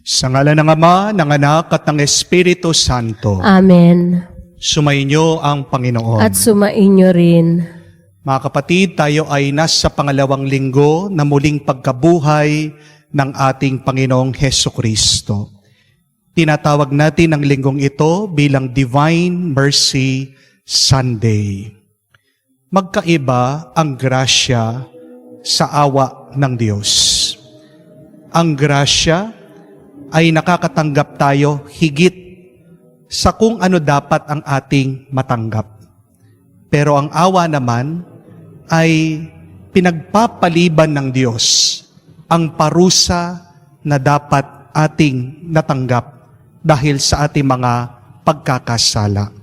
Sa ngalan ng Ama, ng Anak, at ng Espiritu Santo. Amen. Sumainyo ang Panginoon. At sumainyo rin. Mga kapatid, tayo ay nasa pangalawang linggo na muling pagkabuhay ng ating Panginoong Hesukristo. Tinatawag natin ang linggong ito bilang Divine Mercy Sunday. Magkaiba ang grasya sa awa ng Diyos. Ang grasya ay nakakatanggap tayo higit sa kung ano dapat ang ating matanggap. Pero ang awa naman ay pinagpapaliban ng Diyos ang parusa na dapat ating natanggap dahil sa ating mga pagkakasala.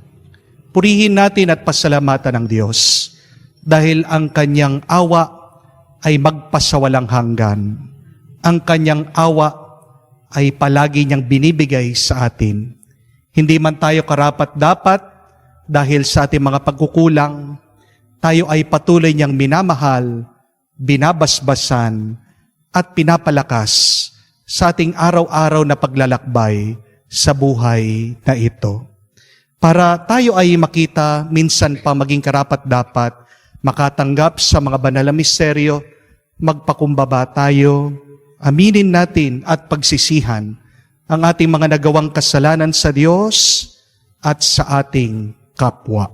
Purihin natin at pasalamatan ng Diyos dahil ang kanyang awa ay magpasawalang hanggan. Ang kanyang awa ay palagi niyang binibigay sa atin. Hindi man tayo karapat-dapat dahil sa ating mga pagkukulang, tayo ay patuloy niyang minamahal, binabasbasan, at pinapalakas sa ating araw-araw na paglalakbay sa buhay na ito. Para tayo ay makita minsan pa maging karapat-dapat, makatanggap sa mga banal na misteryo, magpakumbaba tayo, aminin natin at pagsisihan ang ating mga nagawang kasalanan sa Diyos at sa ating kapwa.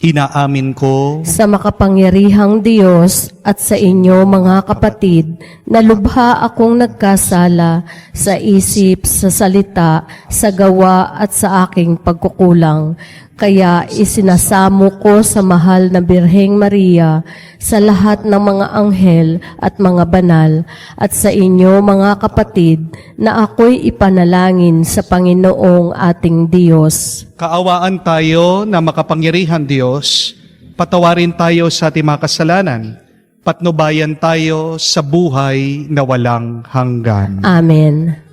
Inaamin ko Sa makapangyarihang Diyos at sa inyo mga kapatid, na lubha akong nagkasala sa isip, sa salita, sa gawa at sa aking pagkukulang. Kaya isinasamo ko sa mahal na Birheng Maria, sa lahat ng mga anghel at mga banal, at sa inyo mga kapatid, na ako'y ipanalangin sa Panginoong ating Diyos. kaawaan tayo na makapangyarihan Diyos, patawarin tayo sa ating mga kasalanan, patnubayan tayo sa buhay na walang hanggan. Amen.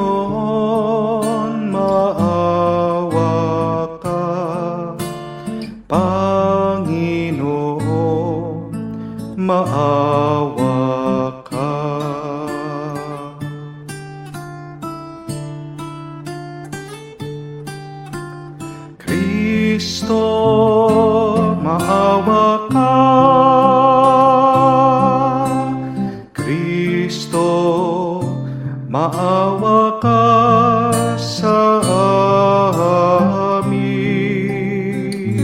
Panginoon, maawa ka. Panginoon, maawa ka. Kristo, maawa ka. Kristo, maawa ka sa amin.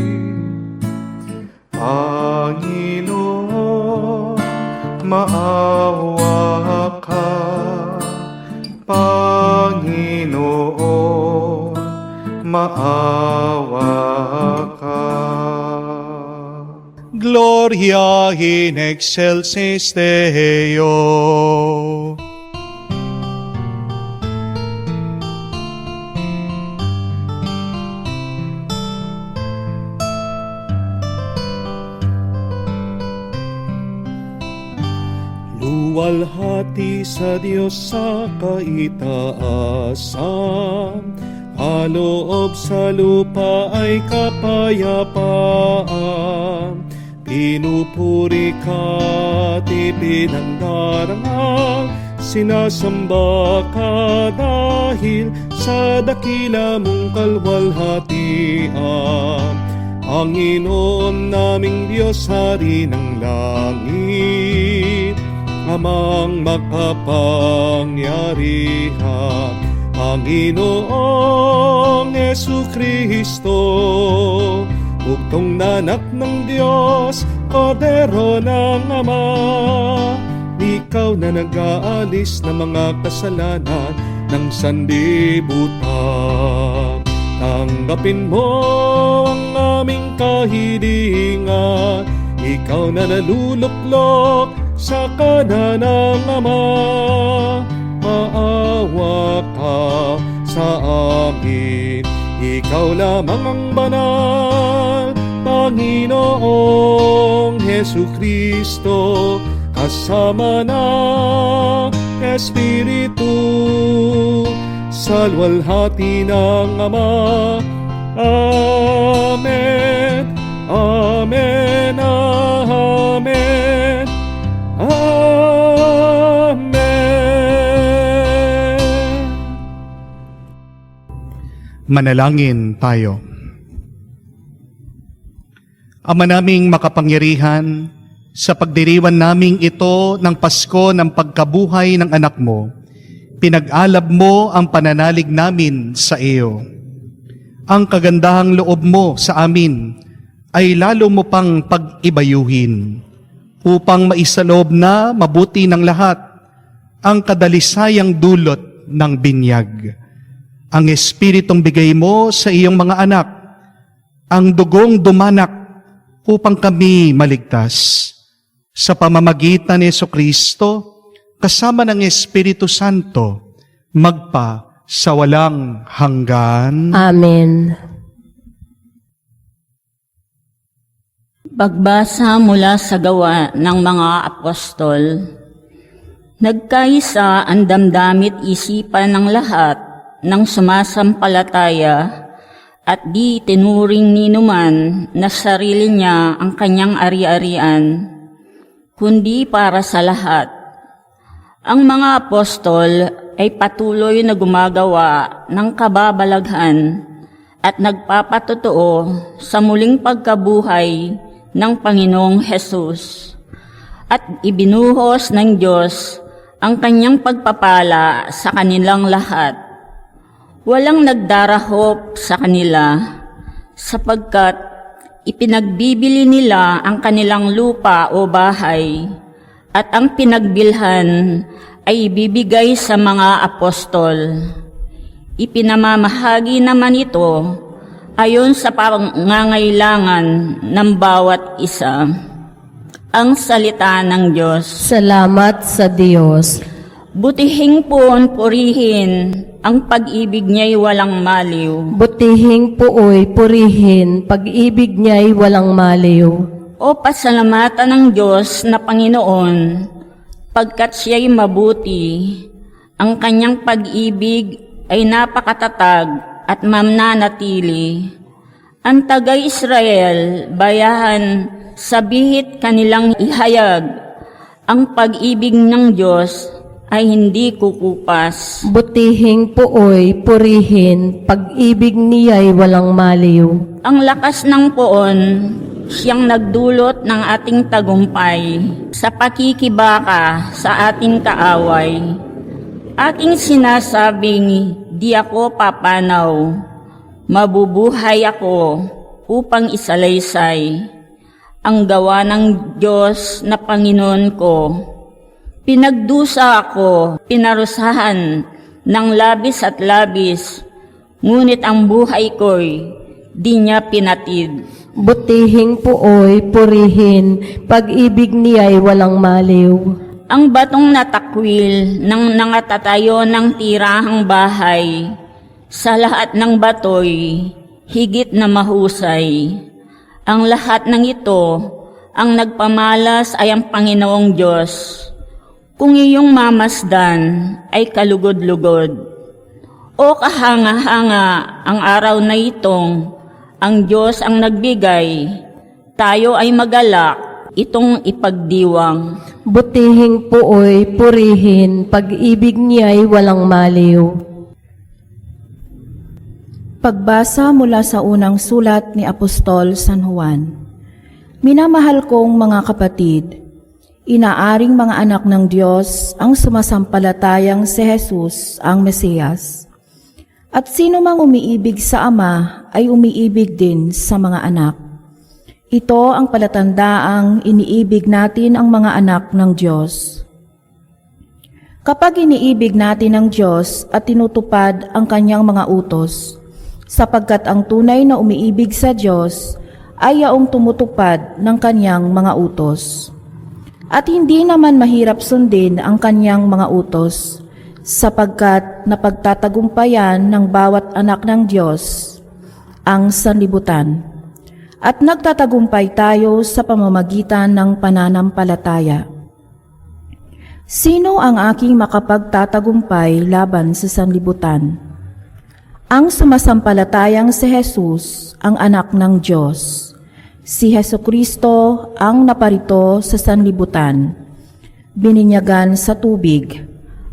Panginoon, maawa ka. Panginoon, maawa ka. Gloria in excelsis Deo. Luwalhati sa Diyos sa kaitaasan, kaloob sa lupa ay kapayapaan. Pinupuri ka at ipinangdarang, sinasamba ka dahil sa dakila mong kalwalhatian. Panginoon naming Diyos, Hari ng langit, Amang makapangyarihan, Panginoong Hesukristo, bugtong na anak ng Diyos, Kordero ng Ama. Ikaw na nag-aalis ng mga kasalanan ng sanlibutan. Tanggapin mo ang aming kahilingan, ikaw na naluluklok sa kanan ng Ama. Maawa ka sa amin, ikaw lamang ang banal, Panginoong Hesukristo, kasama ng Espiritu, sa luwalhati ng Ama. Amen. Amen, Amen, Amen. Manalangin tayo. Ama naming makapangyarihan, sa pagdiriwan naming ito ng Pasko ng pagkabuhay ng anak mo, pinag-alab mo ang pananalig namin sa iyo. Ang kagandahang loob mo sa amin ay lalo mo pang pag-ibayuhin upang maisaloob na mabuti ng lahat ang kadalisayang dulot ng binyag. Ang Espiritong bigay mo sa iyong mga anak, ang dugong dumanak upang kami maligtas. Sa pamamagitan ni Jesucristo, kasama ng Espiritu Santo, magpa sa walang hanggan. Amen. Pagbasa mula sa Gawa ng mga Apostol. Nagkaisa ang damdamit isipan ng lahat ng sumasampalataya at di tinuring ni numan na sarili niya ang kanyang ari-arian, kundi para sa lahat. Ang mga apostol ay patuloy na gumagawa ng kababalaghan at nagpapatotoo sa muling pagkabuhay ng Panginoong Hesus, at ibinuhos ng Diyos ang kanyang pagpapala sa kanilang lahat. Walang nagdarahop sa kanila, sapagkat ipinagbibili nila ang kanilang lupa o bahay, at ang pinagbilhan ay ibibigay sa mga apostol. Ipinamamahagi naman ito ayon sa pangangailangan ng bawat isa. Ang salita ng Diyos. Salamat sa Diyos. Butihing purihin, ang pag-ibig niya'y walang maliw. Butihing puoy purihin, pag-ibig niya'y walang maliw. O pasalamatan ng Diyos na Panginoon, pagkat siya'y mabuti, ang kanyang pag-ibig ay napakatatag at mamnanatili. Ang taga-Israel, bayahan, sabihit kanilang ihayag, ang pag-ibig ng Diyos ay hindi kukupas. Butihing puoy purihin, pag-ibig niya'y walang maliw. Ang lakas ng poon, siyang nagdulot ng ating tagumpay sa pakikibaka sa ating kaaway. Aking sinasabing, di ako papanaw, mabubuhay ako upang isalaysay ang gawa ng Diyos na Panginoon ko. Pinagdusa ako, pinarusahan ng labis at labis, ngunit ang buhay ko'y di niya pinatid. Butihing puoy purihin, pag-ibig niya'y walang maliw. Ang batong natakwil ng nangatatayo ng tirahang bahay, sa lahat ng batoy, higit na mahusay. Ang lahat ng ito, ang nagpamalas ay ang Panginoong Diyos. Kung iyong mamasdan ay kalugod-lugod. O kahanga-hanga ang araw na itong ang Diyos ang nagbigay, tayo ay magalak, itong ipagdiwang. Butihing puoy purihin, pag-ibig niya'y walang maliw. Pagbasa mula sa unang sulat ni Apostol San Juan. Minamahal kong mga kapatid, inaaring mga anak ng Diyos ang sumasampalatayang si Jesus ang Mesiyas. At sino mang umiibig sa Ama ay umiibig din sa mga anak. Ito ang palatandaang iniibig natin ang mga anak ng Diyos. Kapag iniibig natin ang Diyos at tinutupad ang kanyang mga utos, sapagkat ang tunay na umiibig sa Diyos ay yaong tumutupad ng kanyang mga utos. At hindi naman mahirap sundin ang kanyang mga utos, sapagkat napagtatagumpayan ng bawat anak ng Diyos ang sanlibutan. At nagtatagumpay tayo sa pamamagitan ng pananampalataya. Sino ang aking makapagtatagumpay laban sa sanlibutan? Ang sumasampalatayang si Jesus, ang anak ng Diyos. Si Hesukristo ang naparito sa sanlibutan, bininyagan sa tubig,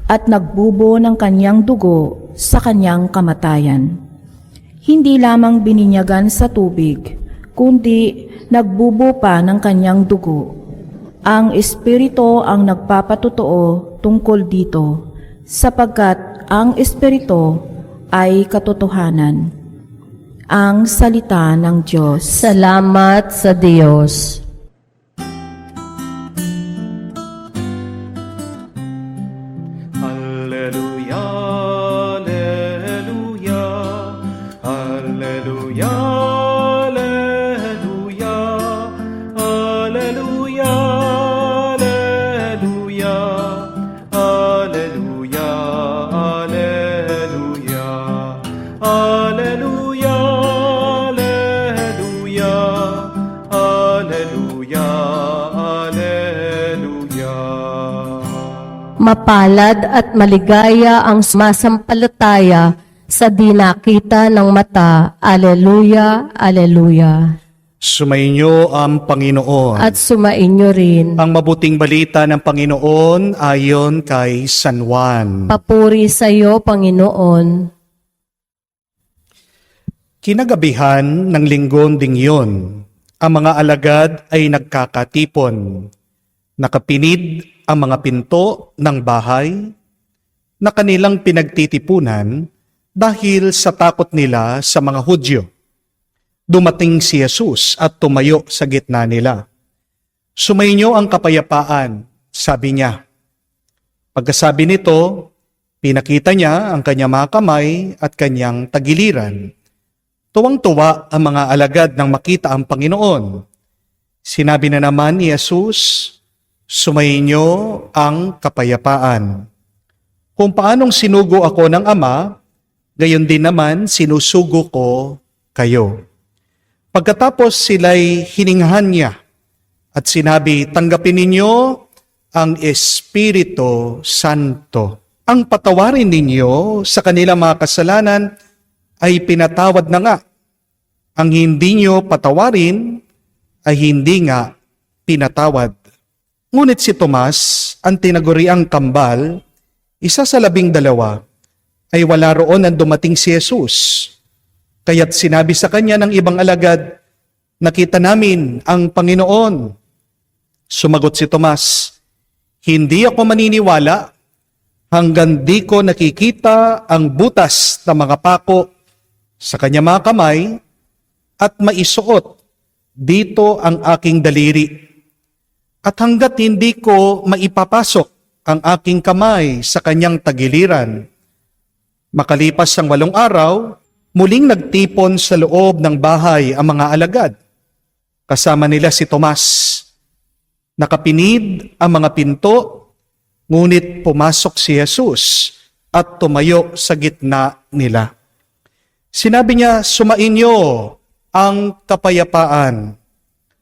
at nagbubo ng kanyang dugo sa kanyang kamatayan. Hindi lamang bininyagan sa tubig, kundi nagbubo pa ng kanyang dugo. Ang Espiritu ang nagpapatotoo tungkol dito, sapagkat ang Espiritu ay katotohanan. Ang salita ng Diyos. Salamat sa Diyos. Alleluia, alleluia, alleluia, alleluia, alleluia, alleluia, alleluia, alleluia, alleluia, alleluia, alleluia, alleluia. Mapalad at maligaya ang sumasampalataya sa di nakita ng mata. Alleluia, alleluia. Sumainyo ang Panginoon. At sumainyo rin. Ang mabuting balita ng Panginoon ayon kay San Juan. Papuri sa iyo, Panginoon. Kinagabihan ng linggon ding yun, ang mga alagad ay nagkakatipon. Nakapinid ang mga pinto ng bahay na kanilang pinagtitipunan dahil sa takot nila sa mga Hudyo. Dumating si Jesus at tumayo sa gitna nila. Sumainyo ang kapayapaan, sabi niya. Pagkasabi nito, pinakita niya ang kanyang mga kamay at kanyang tagiliran. Tuwang-tuwa ang mga alagad nang makita ang Panginoon. Sinabi na naman ni Jesus, sumainyo ang kapayapaan. Kung paanong sinugo ako ng Ama, gayon din naman sinusugo ko kayo. Pagkatapos sila'y hininghan niya at sinabi, tanggapin ninyo ang Espiritu Santo. Ang patawarin ninyo sa kanilang mga kasalanan ay pinatawad na nga. Ang hindi nyo patawarin ay hindi nga pinatawad. Ngunit si Tomas, ang tinaguriang kambal, isa sa 12, ay wala roon nang dumating si Jesus. Kaya't sinabi sa kanya ng ibang alagad, nakita namin ang Panginoon. Sumagot si Tomas, hindi ako maniniwala hanggang di ko nakikita ang butas ng mga pako sa kanya mga kamay at maisuot dito ang aking daliri. At hanggat hindi ko maipapasok ang aking kamay sa kanyang tagiliran. Makalipas ang 8 araw, muling nagtipon sa loob ng bahay ang mga alagad. Kasama nila si Tomas. Nakapinid ang mga pinto, ngunit pumasok si Jesus at tumayo sa gitna nila. Sinabi niya, sumainyo ang kapayapaan.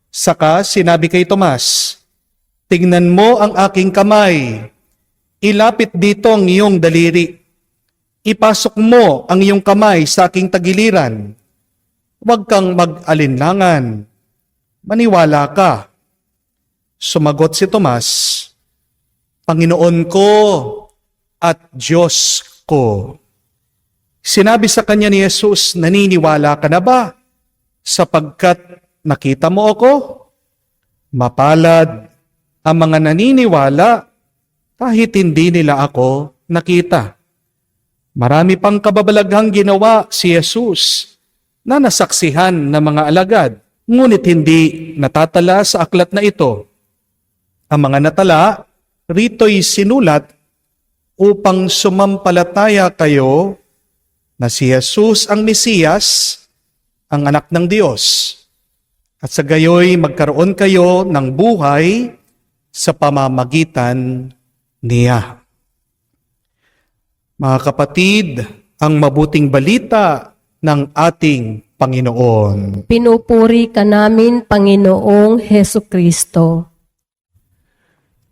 Saka sinabi kay Tomas, tingnan mo ang aking kamay. Ilapit dito ang iyong daliri. Ipasok mo ang iyong kamay sa aking tagiliran. Huwag kang mag-alinlangan. Maniwala ka. Sumagot si Tomas, Panginoon ko at Diyos ko. Sinabi sa kanya ni Jesus, naniniwala ka na ba? Sapagkat nakita mo ako? Mapalad ang mga naniniwala kahit hindi nila ako nakita. Marami pang kababalaghang ginawa si Jesus na nasaksihan ng mga alagad, ngunit hindi natatala sa aklat na ito. Ang mga natala, rito'y sinulat upang sumampalataya kayo na si Jesus ang Mesiyas, ang anak ng Diyos, at sa gayoy magkaroon kayo ng buhay sa pamamagitan niya. Mga kapatid, ang mabuting balita ng ating Panginoon. Pinupuri ka namin, Panginoong Hesukristo.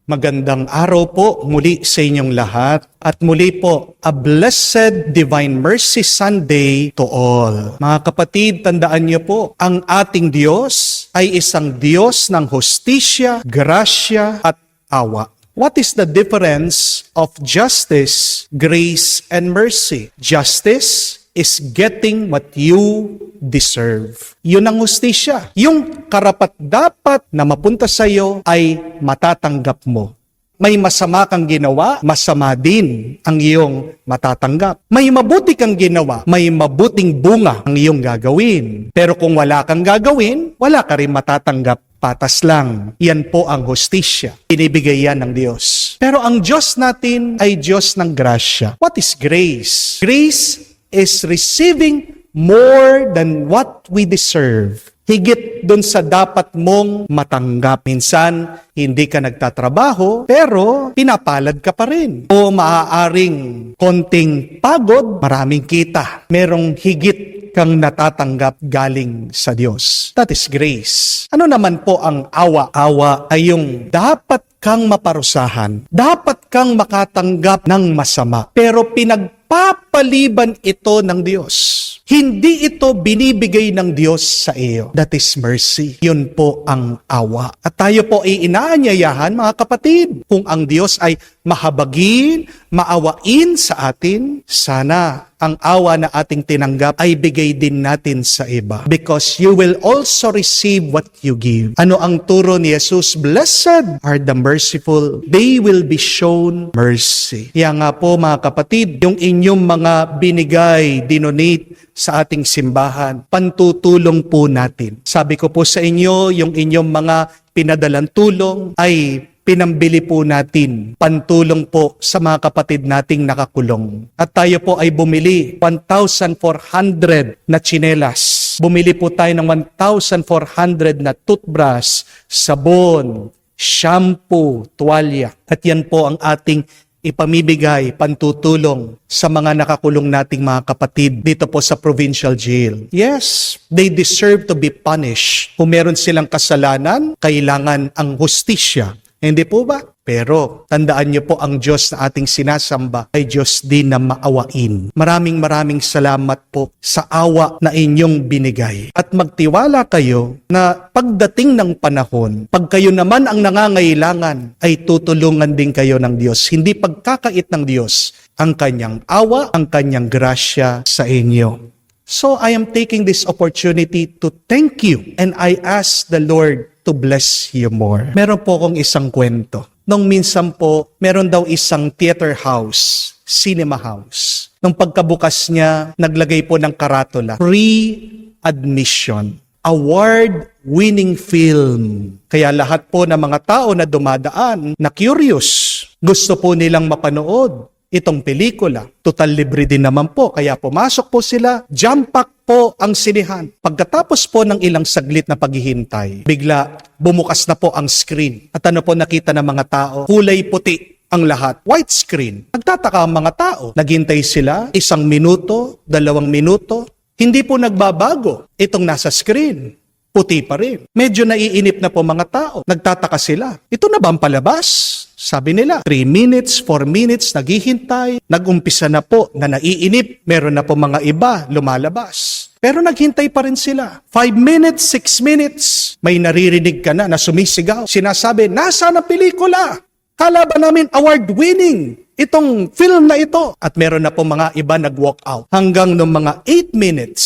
Magandang araw po muli sa inyong lahat at muli po a blessed Divine Mercy Sunday to all. Mga kapatid, tandaan niyo po, ang ating Diyos ay isang Diyos ng hustisya, grasya, at awa. What is the difference of justice, grace, and mercy? Justice is getting what you deserve. Yun ang hustisya. Yung karapat-dapat na mapunta sa iyo ay matatanggap mo. May masama kang ginawa, masama din ang iyong matatanggap. May mabuti kang ginawa, may mabuting bunga ang iyong gagawin. Pero kung wala kang gagawin, wala ka rin matatanggap. Patas lang. Yan po ang hustisya. Binibigay yan ng Diyos. Pero ang Diyos natin ay Diyos ng grasya. What is grace? Grace is receiving more than what we deserve. Higit dun sa dapat mong matanggap. Minsan, hindi ka nagtatrabaho, pero pinapalad ka pa rin. O maaaring konting pagod, maraming kita. Merong higit kang natatanggap galing sa Diyos. That is grace. Ano naman po ang awa? Awa ay yung dapat kang maparusahan. Dapat kang makatanggap ng masama. Pero pinagpapaliban ito ng Diyos. Hindi ito binibigay ng Diyos sa iyo. That is mercy. Yun po ang awa. At tayo po ay inaanyayahan, mga kapatid, kung ang Diyos ay mahabagin, maawain sa atin, sana ang awa na ating tinanggap ay bigay din natin sa iba. Because you will also receive what you give. Ano ang turo ni Jesus? Blessed are the merciful. They will be shown mercy. Kaya nga po, mga kapatid, yung inyong mga binigay, dinonate sa ating simbahan, pantutulong po natin. Sabi ko po sa inyo, yung inyong mga pinadalang tulong ay pinambili po natin, pantulong po sa mga kapatid nating nakakulong. At tayo po ay bumili 1,400 na tsinelas. Bumili po tayo ng 1,400 na toothbrush, sabon, shampoo, tuwalya. At yan po ang ating ipamibigay, pantutulong sa mga nakakulong nating mga kapatid dito po sa provincial jail. Yes, they deserve to be punished. Kung meron silang kasalanan, kailangan ang hustisya. Hindi po ba? Pero tandaan niyo po, ang Diyos na ating sinasamba ay Diyos din na maawain. Maraming salamat po sa awa na inyong binigay. At magtiwala kayo na pagdating ng panahon, pag kayo naman ang nangangailangan, ay tutulungan din kayo ng Diyos. Hindi pagkakait ng Diyos ang kanyang awa, ang kanyang grasya sa inyo. So I am taking this opportunity to thank you, and I ask the Lord to bless you more. Meron po akong isang kwento. Nung minsan po, meron daw isang theater house, cinema house. Nung pagkabukas niya, naglagay po ng karatula, free admission, award-winning film. Kaya lahat po ng mga tao na dumadaan, na curious, gusto po nilang mapanood itong pelikula. Total libre din naman po, kaya pumasok po sila, jump pack po ang sinihan. Pagkatapos po ng ilang saglit na paghihintay, bigla bumukas na po ang screen. At ano po nakita ng mga tao? Kulay puti ang lahat. White screen. Nagtataka ang mga tao. Naghintay sila 1 minuto, 2 minuto. Hindi po nagbabago itong nasa screen. Puti pa rin. Medyo naiinip na po mga tao. Nagtataka sila. Ito na ba ang palabas? Sabi nila, 3 minutes, 4 minutes, naghihintay. Nag-umpisa na po na naiinip. Meron na po mga iba lumalabas. Pero naghintay pa rin sila. 5 minutes, 6 minutes. May naririnig ka na sumisigaw. Sinasabi, nasaan ang pelikula? Kala ba namin award-winning itong film na ito? At meron na po mga iba nag-walk out. Hanggang nung mga 8 minutes,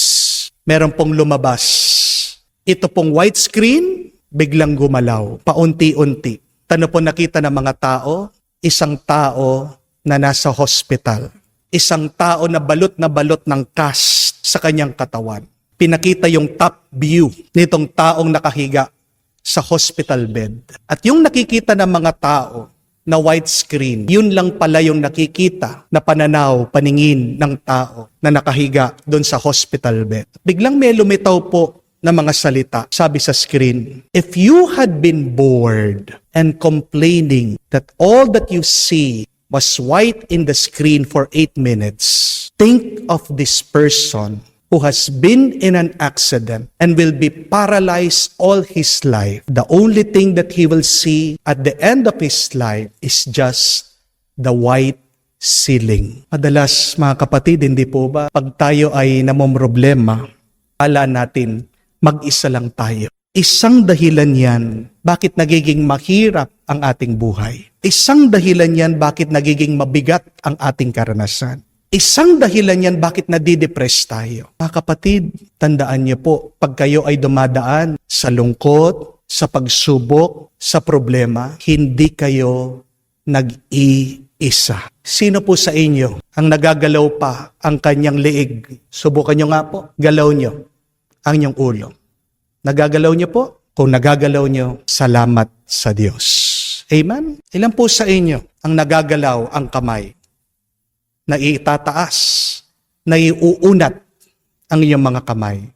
meron pong lumabas. Ito pong white screen, biglang gumalaw. Paunti-unti. Tano po nakita ng mga tao? Isang tao na nasa hospital. Isang tao na balot ng cast sa kanyang katawan. Pinakita yung top view nitong taong nakahiga sa hospital bed. At yung nakikita ng mga tao na white screen, yun lang pala yung nakikita na pananaw, paningin ng tao na nakahiga doon sa hospital bed. Biglang may lumitaw po na mga salita. Sabi sa screen, if you had been bored and complaining that all that you see was white in the screen for 8 minutes, think of this person who has been in an accident and will be paralyzed all his life. The only thing that he will see at the end of his life is just the white ceiling. Madalas, mga kapatid, hindi po ba, pag tayo ay namomroblema, ala natin, mag-isa lang tayo. Isang dahilan yan bakit nagiging mahirap ang ating buhay. Isang dahilan yan bakit nagiging mabigat ang ating karanasan. Isang dahilan yan bakit nadidepress tayo. Mga kapatid, tandaan niyo po, pag kayo ay dumadaan sa lungkot, sa pagsubok, sa problema, hindi kayo nag-iisa. Sino po sa inyo ang nagagalaw pa ang kanyang liig? Subukan nyo nga po, galaw nyo ang inyong ulo. Nagagalaw nyo po? Kung nagagalaw nyo, salamat sa Diyos. Amen? Ilan po sa inyo ang nagagalaw ang kamay? Na itataas, na iuunat ang inyong mga kamay.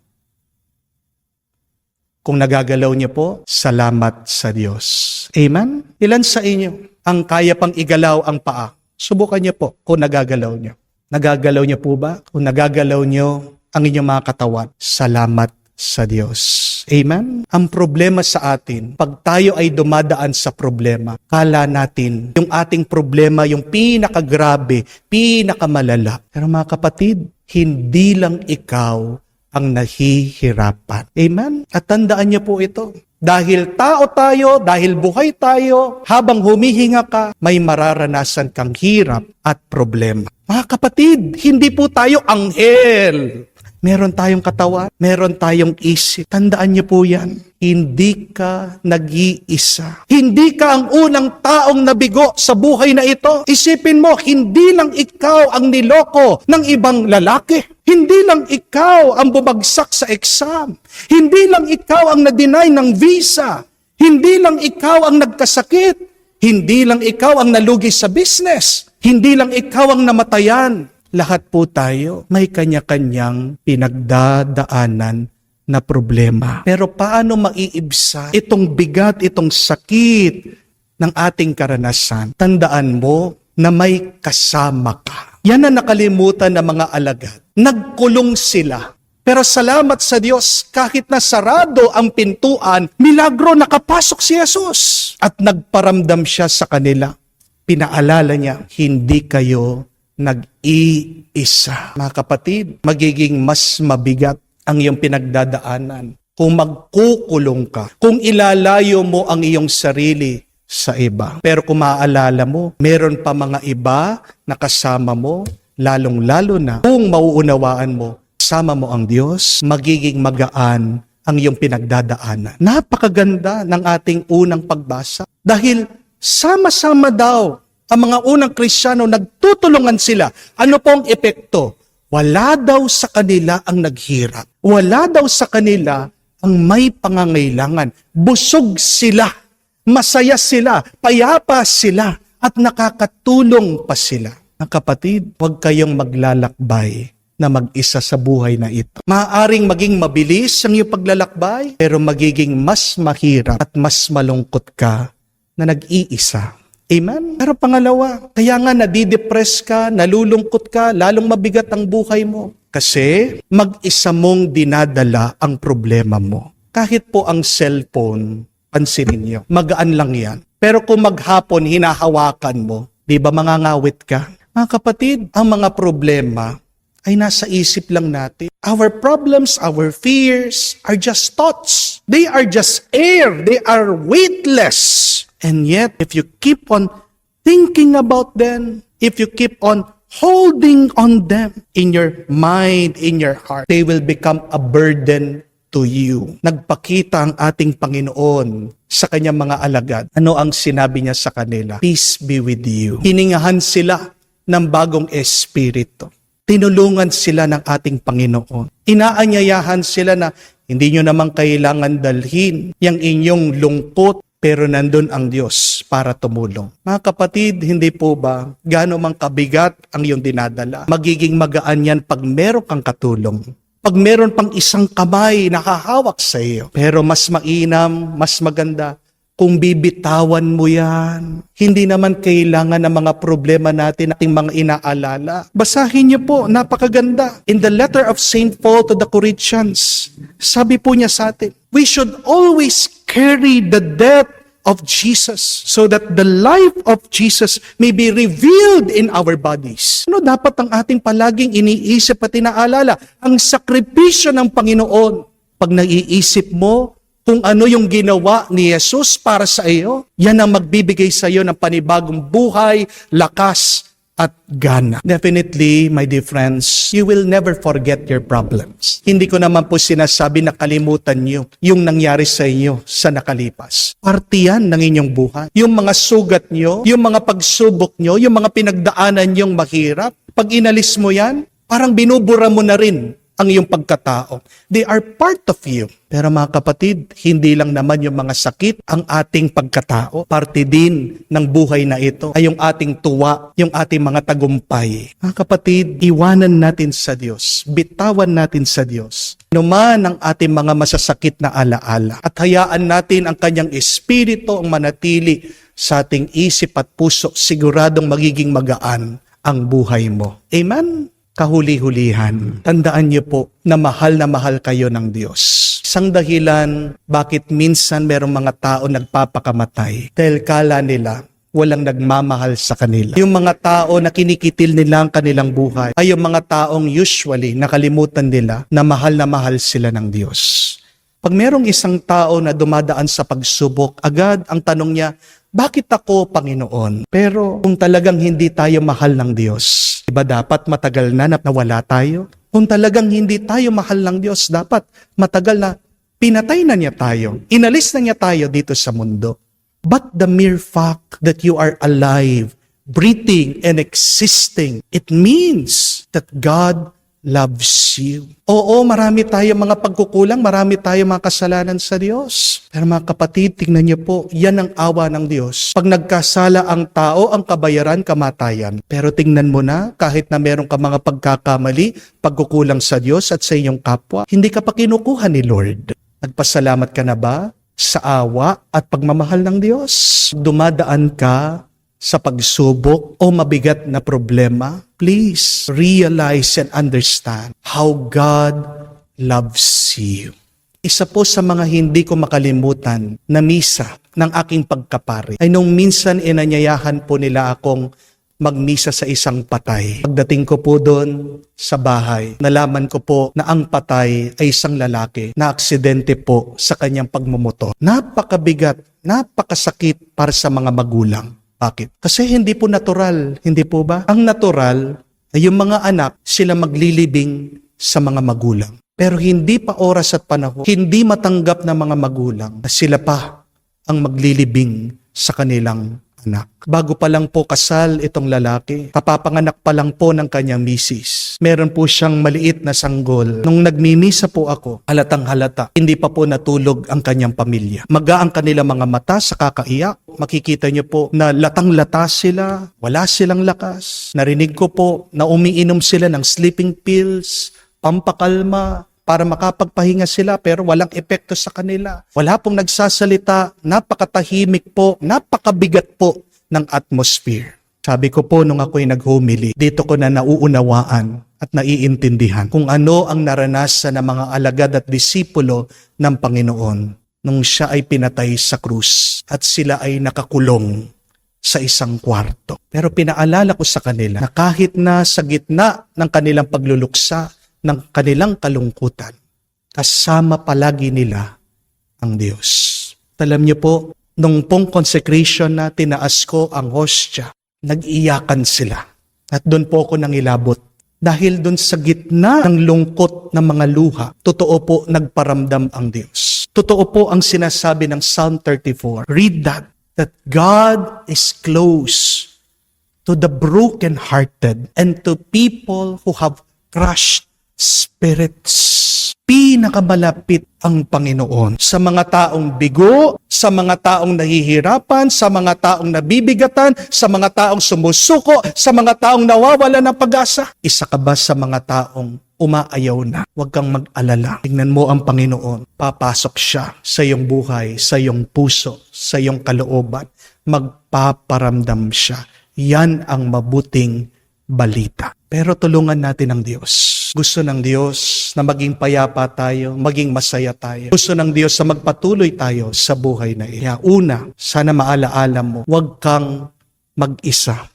Kung nagagalaw niyo po, salamat sa Diyos. Amen? Ilan sa inyo ang kaya pang igalaw ang paa? Subukan niyo po kung nagagalaw niyo. Nagagalaw niyo po ba? Kung nagagalaw niyo ang inyong mga katawan, salamat sa Diyos. Amen? Ang problema sa atin, pag tayo ay dumadaan sa problema, kala natin yung ating problema yung pinakagrabe, pinakamalala. Pero mga kapatid, hindi lang ikaw ang nahihirapan. Amen? At tandaan niyo po ito. Dahil tao tayo, dahil buhay tayo, habang humihinga ka, may mararanasan kang hirap at problema. Mga kapatid, hindi po tayo anghel. Meron tayong katawan, meron tayong isip. Tandaan niyo po yan. Hindi ka nag-iisa. Hindi ka ang unang taong nabigo sa buhay na ito. Isipin mo, hindi lang ikaw ang niloko ng ibang lalaki. Hindi lang ikaw ang bumagsak sa exam. Hindi lang ikaw ang na-deny ng visa. Hindi lang ikaw ang nagkasakit. Hindi lang ikaw ang nalugi sa business. Hindi lang ikaw ang namatayan. Lahat po tayo may kanya-kanyang pinagdadaanan na problema. Pero paano maiibsa itong bigat, itong sakit ng ating karanasan? Tandaan mo na may kasama ka. Yan ang nakalimutan ng mga alagad. Nagkulong sila. Pero salamat sa Diyos, kahit na sarado ang pintuan, milagro nakapasok si Jesus. At nagparamdam siya sa kanila. Pinaalala niya, hindi kayo nag-iisa. Mga kapatid, magiging mas mabigat ang iyong pinagdadaanan kung magkukulong ka, kung ilalayo mo ang iyong sarili sa iba. Pero kung maaalala mo, meron pa mga iba na kasama mo, lalong-lalo na kung mauunawaan mo, kasama mo ang Diyos, magiging magaan ang iyong pinagdadaanan. Napakaganda ng ating unang pagbasa dahil sama-sama daw ang mga unang Kristiyano, nagtutulungan sila. Ano pong epekto? Wala daw sa kanila ang naghirap. Wala daw sa kanila ang may pangangailangan. Busog sila, masaya sila, payapa sila, at nakakatulong pa sila. Ang kapatid, huwag kayong maglalakbay na mag-isa sa buhay na ito. Maaaring maging mabilis ang iyong paglalakbay, pero magiging mas mahirap at mas malungkot ka na nag-iisa. Amen? Pero pangalawa, kaya nga nadidepress ka, nalulungkot ka, lalong mabigat ang buhay mo. Kasi mag-isa mong dinadala ang problema mo. Kahit po ang cellphone, pansinin niyo, magaan lang yan. Pero kung maghapon hinahawakan mo, di ba mangangawit ka? Mga kapatid, ang mga problema ay nasa isip lang natin. Our problems, our fears are just thoughts. They are just air. They are weightless. And yet, if you keep on thinking about them, if you keep on holding on them in your mind, in your heart, they will become a burden to you. Nagpakita ang ating Panginoon sa kanyang mga alagad. Ano ang sinabi niya sa kanila? Peace be with you. Hiningahan sila ng bagong espiritu. Tinulungan sila ng ating Panginoon. Inaanyayahan sila na hindi nyo naman kailangan dalhin yung inyong lungkot, pero nandun ang Diyos para tumulong. Mga kapatid, hindi po ba gaano mang kabigat ang iyong dinadala? Magiging magaan yan pag meron kang katulong. Pag meron pang isang kamay na hahawak sa iyo. Pero mas mainam, mas maganda, kung bibitawan mo yan. Hindi naman kailangan ng mga problema natin, ating mga inaalala. Basahin niyo po, napakaganda. In the letter of St. Paul to the Corinthians, sabi po niya sa atin, we should always carry the death of Jesus so that the life of Jesus may be revealed in our bodies. Ano dapat ang ating palaging iniisip at inaalala? Ang sakripisyo ng Panginoon. Pag naiisip mo Kung ano yung ginawa ni Jesus para sa iyo, yan ang magbibigay sa iyo ng panibagong buhay, lakas, at gana. Definitely, my dear friends, you will never forget your problems. Hindi ko naman po sinasabi na kalimutan niyo yung nangyari sa inyo sa nakalipas. Parte yan ng inyong buhay. Yung mga sugat niyo, yung mga pagsubok niyo, yung mga pinagdaanan niyong mahirap, pag inalis mo yan, parang binubura mo na rin ang iyong pagkatao. They are part of you. Pero mga kapatid, hindi lang naman yung mga sakit ang ating pagkatao. Parte din ng buhay na ito ay yung ating tuwa, yung ating mga tagumpay. Mga kapatid, iwanan natin sa Diyos. Bitawan natin sa Diyos. Numan ang ating mga masasakit na alaala. At hayaan natin ang Kanyang Espiritu ang manatili sa ating isip at puso. Siguradong magiging magaan ang buhay mo. Amen? Kahuli-hulihan, tandaan niyo po na mahal kayo ng Diyos. Isang dahilan bakit minsan merong mga tao nagpapakamatay dahil kala nila walang nagmamahal sa kanila. Yung mga tao na kinikitil nila ang kanilang buhay ay yung mga taong usually nakalimutan nila na mahal sila ng Diyos. Pag merong isang tao na dumadaan sa pagsubok, agad ang tanong niya, bakit ako, Panginoon? Pero kung talagang hindi tayo mahal ng Diyos, diba dapat matagal na nawala tayo? Kung talagang hindi tayo mahal ng Diyos, dapat matagal na pinatay na niya tayo. Inalis na niya tayo dito sa mundo. But the mere fact that you are alive, breathing, and existing, it means that God loves you. Oo, marami tayo mga pagkukulang, marami tayo mga kasalanan sa Diyos. Pero mga kapatid, tingnan niyo po, yan ang awa ng Diyos. Pag nagkasala ang tao, ang kabayaran, kamatayan. Pero tingnan mo na, kahit na meron ka mga pagkakamali, pagkukulang sa Diyos at sa inyong kapwa, hindi ka pa kinukuha ni Lord. Nagpasalamat ka na ba sa awa at pagmamahal ng Diyos? Dumadaan ka sa pagsubok o mabigat na problema, please realize and understand how God loves you. Isa po sa mga hindi ko makalimutan na misa ng aking pagkapari ay nung minsan inanyayahan po nila akong magmisa sa isang patay. Pagdating ko po doon sa bahay, nalaman ko po na ang patay ay isang lalaki na aksidente po sa kanyang pagmumotor. Napakabigat, napakasakit para sa mga magulang. Bakit? Kasi hindi po natural, hindi po ba? Ang natural ay yung mga anak, sila maglilibing sa mga magulang. Pero hindi pa oras at panahon, hindi matanggap ng mga magulang na sila pa ang maglilibing sa kanilang anak. Bago pa lang po kasal itong lalaki, kapapanganak pa lang po ng kanyang misis. Meron po siyang maliit na sanggol. Nung nagmimisa po ako, halatang halata, hindi pa po natulog ang kanyang pamilya. Maga ang kanilang mga mata sa kakaiyak. Makikita niyo po na latang-lata sila, wala silang lakas. Narinig ko po na umiinom sila ng sleeping pills, pampakalma, para makapagpahinga sila pero walang epekto sa kanila. Wala pong nagsasalita, napakatahimik po, napakabigat po ng atmosphere. Sabi ko po nung ako'y nag-homily, dito ko na nauunawaan at naiintindihan kung ano ang naranasan ng mga alagad at disipulo ng Panginoon nung siya ay pinatay sa krus at sila ay nakakulong sa isang kwarto. Pero pinaalala ko sa kanila na kahit na sa gitna ng kanilang pagluluksa, ng kanilang kalungkutan, kasama palagi nila ang Diyos. Alam niyo po, nung pong consecration na tinaas ko ang hostya, nag-iyakan sila. At doon po ako nangilabot. Dahil doon sa gitna ng lungkot ng mga luha, totoo po nagparamdam ang Diyos. Totoo po ang sinasabi ng Psalm 34. Read that God is close to the broken-hearted and to people who have crushed spirits. Pinakamalapit ang Panginoon sa mga taong bigo, sa mga taong nahihirapan, sa mga taong nabibigatan, sa mga taong sumusuko, sa mga taong nawawala ng pag-asa. Isa ka ba sa mga taong umaayaw na? Huwag kang mag-alala. Tingnan mo ang Panginoon. Papasok siya sa iyong buhay, sa iyong puso, sa iyong kalooban. Magpaparamdam siya. Yan ang mabuting balita. Pero tulungan natin ang Diyos. Gusto ng Diyos na maging payapa tayo, maging masaya tayo. Gusto ng Diyos na magpatuloy tayo sa buhay na ito. Kaya una, sana maalaala mo, huwag kang mag-isa.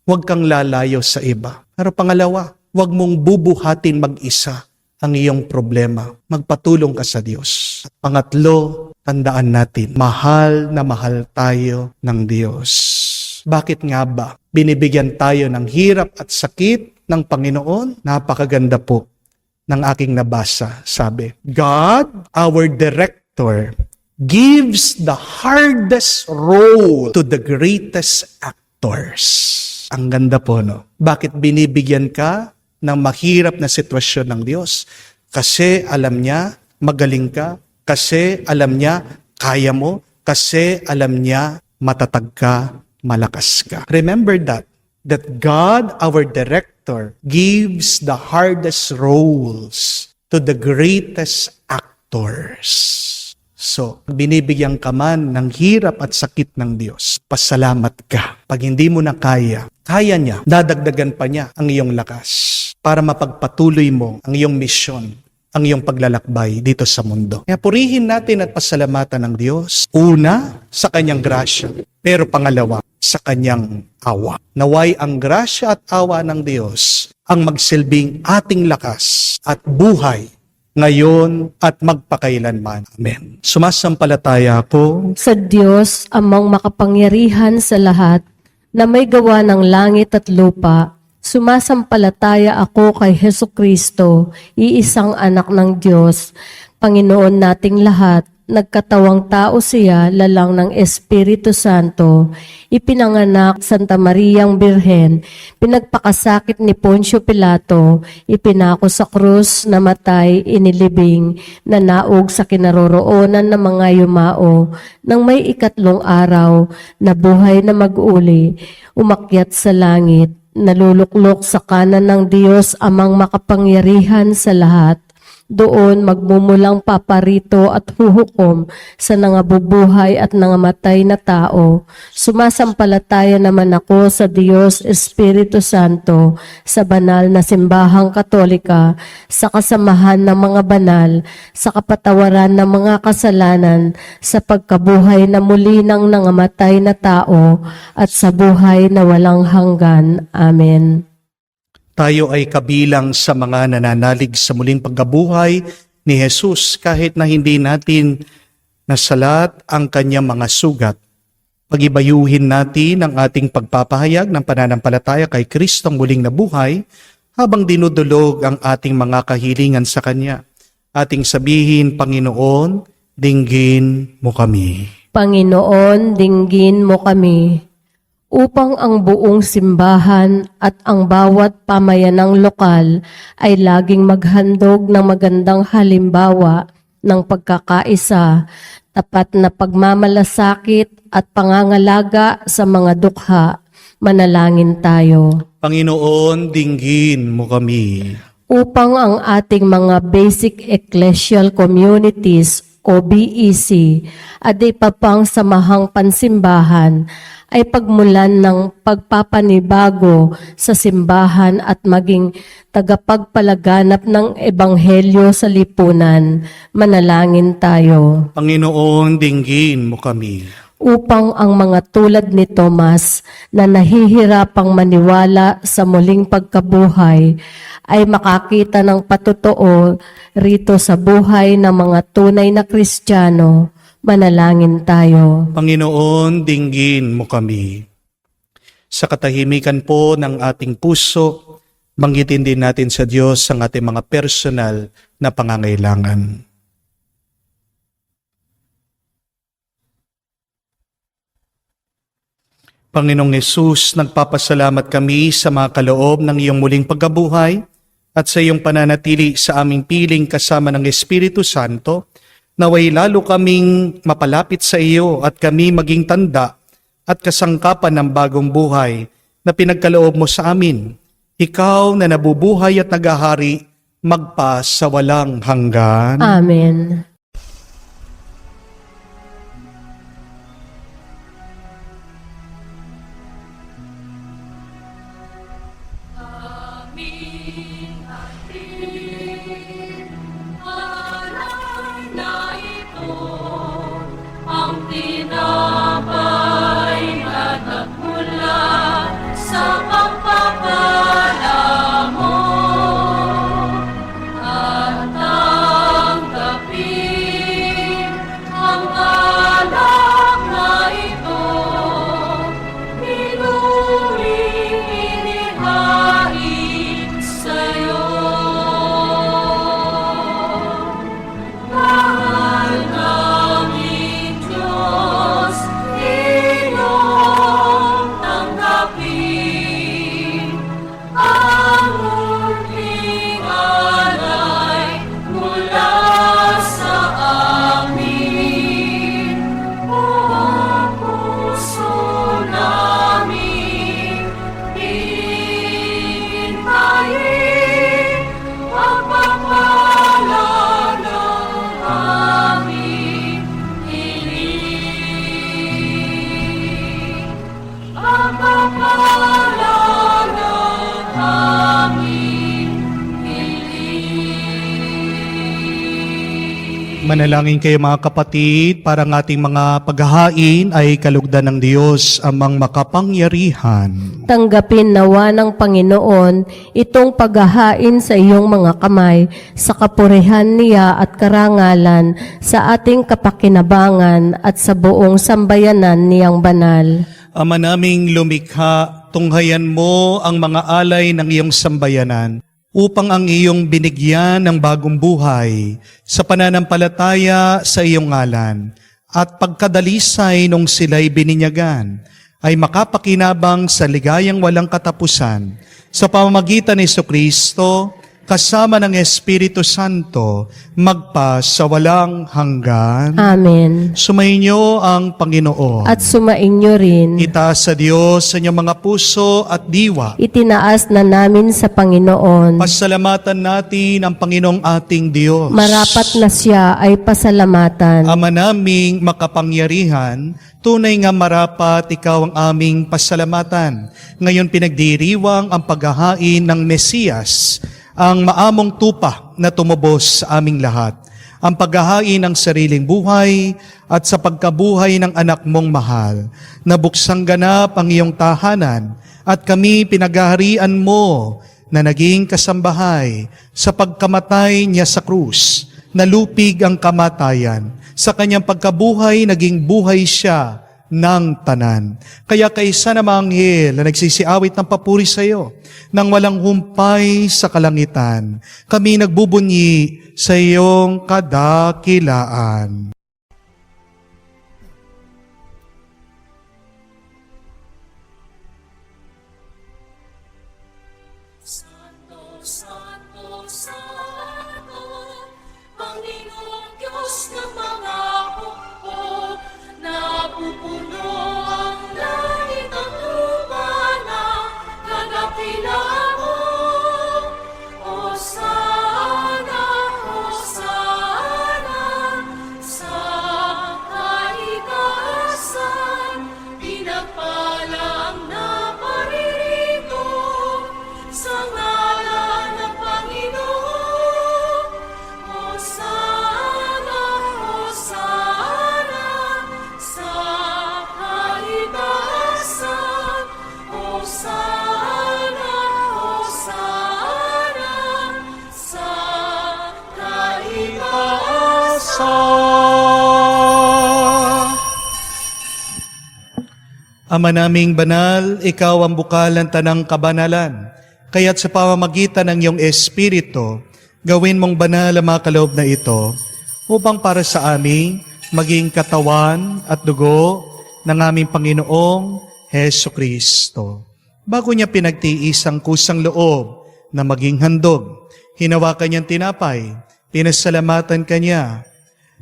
Huwag kang lalayo sa iba. Pero pangalawa, huwag mong bubuhatin mag-isa ang iyong problema, magpatulong ka sa Diyos. At pangatlo, tandaan natin, mahal na mahal tayo ng Diyos. Bakit nga ba? Binibigyan tayo ng hirap at sakit ng Panginoon. Napakaganda po ng aking nabasa. Sabi, God, our director, gives the hardest role to the greatest actors. Ang ganda po, no? Bakit binibigyan ka ng mahirap na sitwasyon ng Diyos? Kasi alam niya, magaling ka. Kasi alam niya, kaya mo. Kasi alam niya, matatag ka, malakas ka. Remember that God, our director, gives the hardest roles to the greatest actors. So, binibigyan ka man ng hirap at sakit ng Diyos, pasalamat ka. Pag hindi mo na kaya niya, dadagdagan pa niya ang iyong lakas para mapagpatuloy mo ang iyong misyon, ang iyong paglalakbay dito sa mundo. Kaya purihin natin at pasalamatan ng Diyos. Una, sa kanyang grasya. Pero pangalawa, sa kanyang awa. Naway ang grasya at awa ng Diyos ang magsilbing ating lakas at buhay ngayon at magpakailanman. Amen. Sumasampalataya ako Sa Diyos, amang makapangyarihan sa lahat, na may gawa ng langit at lupa, sumasampalataya ako kay Hesukristo, iisang anak ng Diyos, Panginoon nating lahat, nagkatawang tao siya, lalang ng Espiritu Santo, ipinanganak Santa Mariang Birhen, pinagpakasakit ni Poncio Pilato, ipinako sa krus, namatay, inilibing, nanaog sa kinaroroonan ng mga yumao, nang may ikatlong araw, nabuhay na mag-uli, umakyat sa langit, naluluklok sa kanan ng Diyos amang makapangyarihan sa lahat. Doon magmumulang paparito at huhukom sa nangabubuhay at nangamatay na tao. Sumasampalataya naman ako sa Diyos Espiritu Santo, sa banal na simbahang katolika, sa kasamahan ng mga banal, sa kapatawaran ng mga kasalanan, sa pagkabuhay na muli ng nangamatay na tao, at sa buhay na walang hanggan. Amen. tayo ay kabilang sa mga nananalig sa muling pagkabuhay ni Jesus kahit na hindi natin nasalat ang kanyang mga sugat. Pagibayuhin natin ang ating pagpapahayag ng pananampalataya kay Kristong muling nabuhay habang dinudulog ang ating mga kahilingan sa Kanya. Ating sabihin, Panginoon, dinggin mo kami. Panginoon, dinggin mo kami, upang ang buong simbahan at ang bawat pamayanang lokal ay laging maghandog ng magandang halimbawa ng pagkakaisa, tapat na pagmamalasakit at pangangalaga sa mga dukha. Manalangin tayo. Panginoon, dinggin mo kami. Upang ang ating mga basic ecclesial communities o BEC at ipapang samahang pansimbahan ay pagmulan ng pagpapanibago sa simbahan at maging tagapagpalaganap ng ebanghelyo sa lipunan. Manalangin tayo. Panginoon, dinggin mo kami. Upang ang mga tulad ni Tomas na nahihirapang maniwala sa muling pagkabuhay ay makakita ng patotoo rito sa buhay ng mga tunay na Kristiyano. Manalangin tayo. Panginoon, dinggin mo kami. Sa katahimikan po ng ating puso, banggitin din natin sa Diyos ang ating mga personal na pangangailangan. Panginoong Hesus, nagpapasalamat kami sa mga kaloob ng iyong muling pagkabuhay at sa iyong pananatili sa aming piling kasama ng Espiritu Santo, naway lalo kaming mapalapit sa iyo at kami maging tanda at kasangkapan ng bagong buhay na pinagkaloob mo sa amin. Ikaw na nabubuhay at nagahari, magpa sa walang hanggan. Amen. Sa Manalangin kayo mga kapatid, para ang ating mga paghahain ay kalugdan ng Diyos amang makapangyarihan. Tanggapin nawa ng Panginoon itong paghahain sa iyong mga kamay sa kapurihan niya at karangalan sa ating kapakinabangan at sa buong sambayanan niyang banal. Ama naming lumikha, tunghayan mo ang mga alay ng iyong sambayanan upang ang iyong binigyan ng bagong buhay sa pananampalataya sa iyong ngalan at pagkadalisay nung sila'y bininyagan ay makapakinabang sa ligayang walang katapusan sa pamamagitan ni Jesucristo kasama ng Espiritu Santo magpa sa walang hanggan. Amen. Sumainyo ang Panginoon. At sumainyo rin. Itaas sa Diyos sa inyong mga puso at diwa. Itinaas na namin sa Panginoon. Pasalamatan natin ang Panginoong ating Diyos. Marapat na siya ay pasalamatan. Ama naming makapangyarihan, tunay nga marapat ikaw ang aming pasalamatan. Ngayon pinagdiriwang ang paghahain ng Mesiyas, ang maamong tupa na tumubos sa aming lahat, ang paghahain ng sariling buhay at sa pagkabuhay ng anak mong mahal. Nabuksang ganap ang iyong tahanan at kami pinaghaharian mo na naging kasambahay sa pagkamatay niya sa krus. Nalupig ang kamatayan. Sa kanyang pagkabuhay, naging buhay siya ng tanan. Kaya kaisa na mga anghel na nagsisiawit ng papuri sa iyo, nang walang humpay sa kalangitan, kami nagbubunyi sa iyong kadakilaan. Santo, Santo, Santo, Panginoong Diyos ng mga hukbo, napupuno ang langit at lupa na kadakilaan mo. Hosana, Hosana, sa kaitaasan, pinagpala ang naparirito sa ngalan ng Panginoon. Hosana, Hosana, sa kaitaasan. Hosana, Hosana, sa kaitaasan. Ama naming banal, ikaw ang bukalan tanang kabanalan. Kaya't sa pamamagitan ng iyong Espiritu, gawin mong banal ang mga kaloob na ito upang para sa amin maging katawan at dugo ng aming Panginoong Heso Kristo. Bago niya pinagtiis ang kusang loob na maging handog, hinawakan niyang tinapay, pinasalamatan kanya,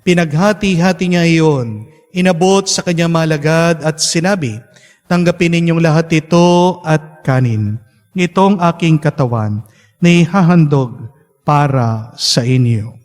pinaghati-hati niya iyon, inabot sa kanyang malagad at sinabi, tanggapin ninyong lahat ito at kanin. Itong aking katawan na ihahandog para sa inyo.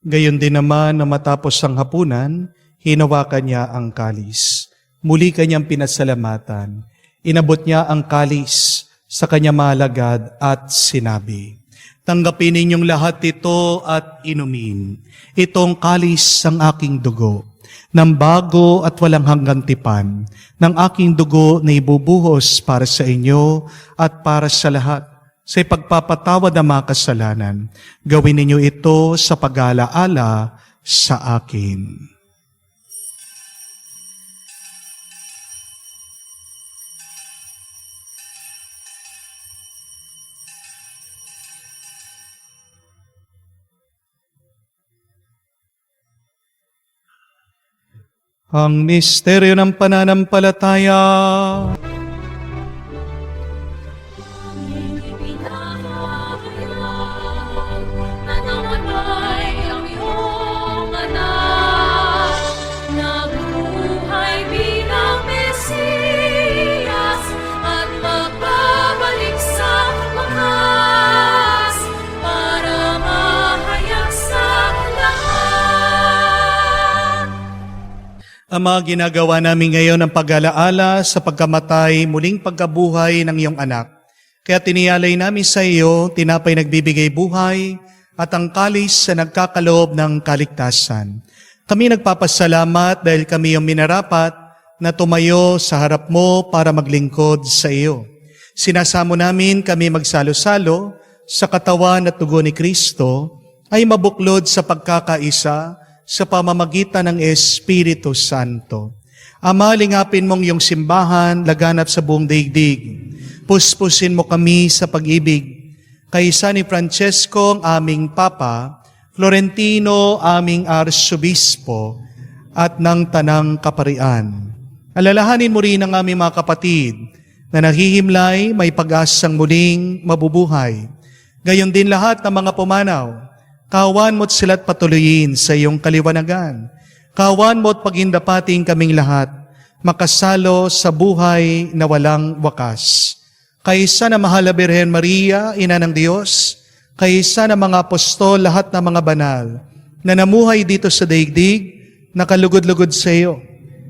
Gayon din naman na matapos ang hapunan, hinawakan niya ang kalis. Muli kanyang pinasalamatan. Inabot niya ang kalis sa kanyang malagad at sinabi, tanggapin ninyong lahat ito at inumin. Itong kalis ang aking dugo, ng bago at walang hanggang tipan, ng aking dugo na ibubuhos para sa inyo at para sa lahat, sa ipagpapatawad ng mga kasalanan. Gawin ninyo ito sa pag-alaala sa akin. Ang misteryo ng pananampalataya. Nangangalay ang iyong anak, nabuhay bilang Mesiyas at magbabalik sa wakas para mahayag sa lahat. Ama, ginagawa namin ngayon ang pag-alaala sa pagkamatay, muling pagkabuhay ng iyong anak. Kaya tiniyalay namin sa iyo, tinapay nagbibigay buhay, at ang kalis sa nagkakaloob ng kaligtasan. Kami nagpapasalamat dahil kami yung minarapat na tumayo sa harap mo para maglingkod sa iyo. Sinasamo namin kami magsalo-salo sa katawan at dugo ni Kristo ay mabuklod sa pagkakaisa sa pamamagitan ng Espiritu Santo. Ama, lingapin mong iyong simbahan, laganap sa buong daigdig. Puspusin mo kami sa pag-ibig. Kaysa ni Francesco, ang aming Papa, Florentino, aming Arsobispo, at ng Tanang Kaparian. Alalahanin mo rin ang aming mga kapatid na naghihimlay, may pag-asang muling mabubuhay. Gayon din lahat ng mga pumanaw. Kawan mo't sila't patuloyin sa iyong kaliwanagan. Kawan mo't pagindapating kaming lahat, makasalo sa buhay na walang wakas. Kaysa na mahal na Birhen Maria, Ina ng Diyos, kaysa na mga apostol, lahat ng mga banal, na namuhay dito sa daigdig, nakalugod-lugod sa iyo.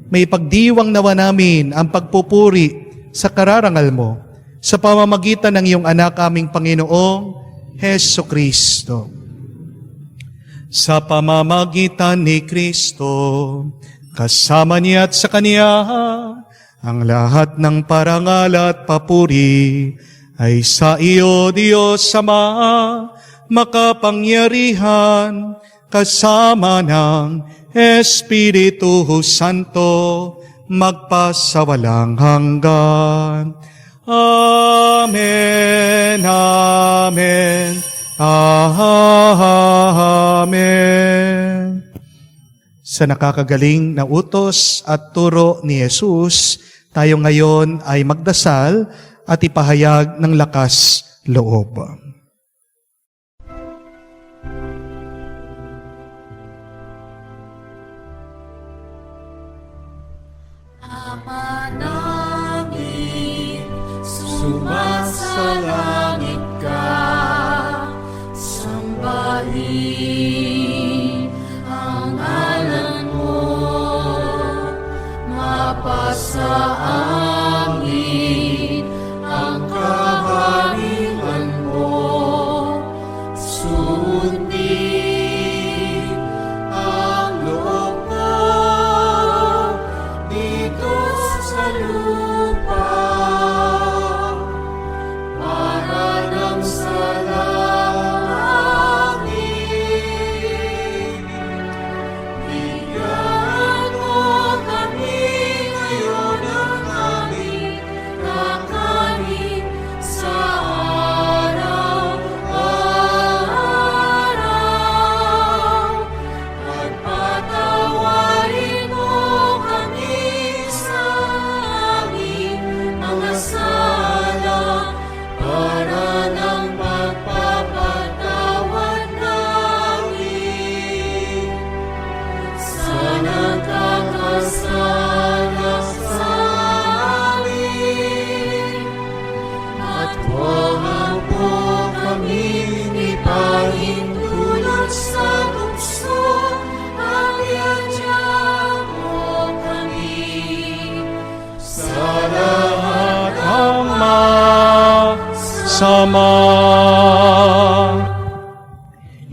May pagdiwang nawa namin ang pagpupuri sa kararangal mo, sa pamamagitan ng iyong anak aming Panginoong Heso Kristo. Sa pamamagitan ni Kristo, kasama niya at sa Kanya, ang lahat ng parangal at papuri ay sa iyo, Diyos Ama, makapangyarihan, kasama ng Espiritu Santo, magpasawalang hanggan. Amen, Amen, Amen. Sa nakakagaling na utos at turo ni Jesus, tayo ngayon ay magdasal at ipahayag ng lakas loob. Ama namin, sumasalangit ka, sambahin ang ngalan mo, mapasa amin ang kaharian mo, sundin ang loob mo dito sa lupa, para ng sa langit. Bigyan mo kami ngayon ng aming kakanin sa araw-araw, at patawarin mo kami sa aming mga sala, para ng pagpapatawad namin sa nagkakasala sa amin. At huwag mo kami ipahintulot sa tukso, ang yadya mo kami sa lahat ng Sama.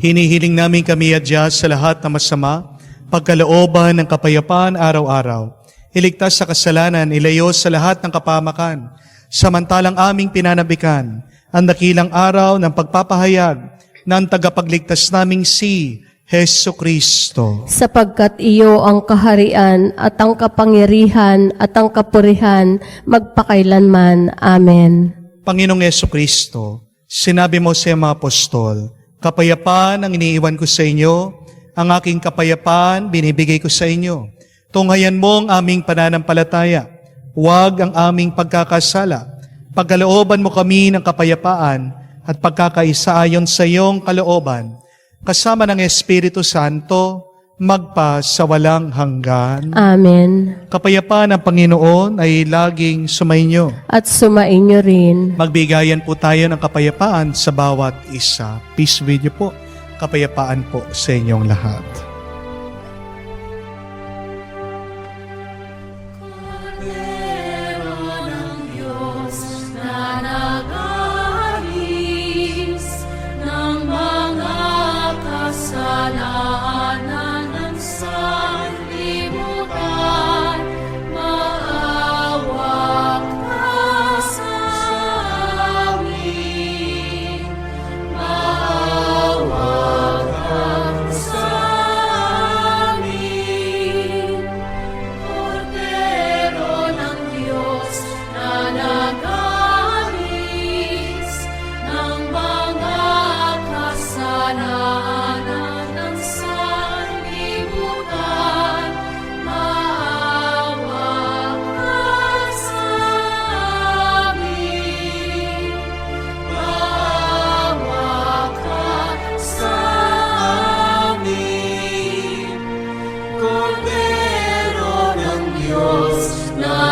Hinihiling namin kami adya sa lahat ng masama, pagkalooban ng kapayapaan araw-araw. Iligtas sa kasalanan, ilayo sa lahat ng kapamakan, samantalang aming pinanabikan ang dakilang araw ng pagpapahayag ng tagapagligtas naming si Heso Kristo. Sapagkat iyo ang kaharian at ang kapangyarihan at ang kapurihan magpakailanman. Amen. Panginoong Heso Kristo, sinabi mo sa mga apostol, kapayapaan ang iniiwan ko sa inyo, ang aking kapayapaan binibigay ko sa inyo. Tunghayan mo ang aming pananampalataya, huwag ang aming pagkakasala. Pagkalooban mo kami ng kapayapaan at pagkakaisa ayon sa iyong kalooban, kasama ng Espiritu Santo, magpa sa walang hanggan. Amen. Kapayapaan ng Panginoon ay laging sumainyo. At sumainyo rin. Magbigayan po tayo ng kapayapaan sa bawat isa. Peace with you po. Kapayapaan po sa inyong lahat.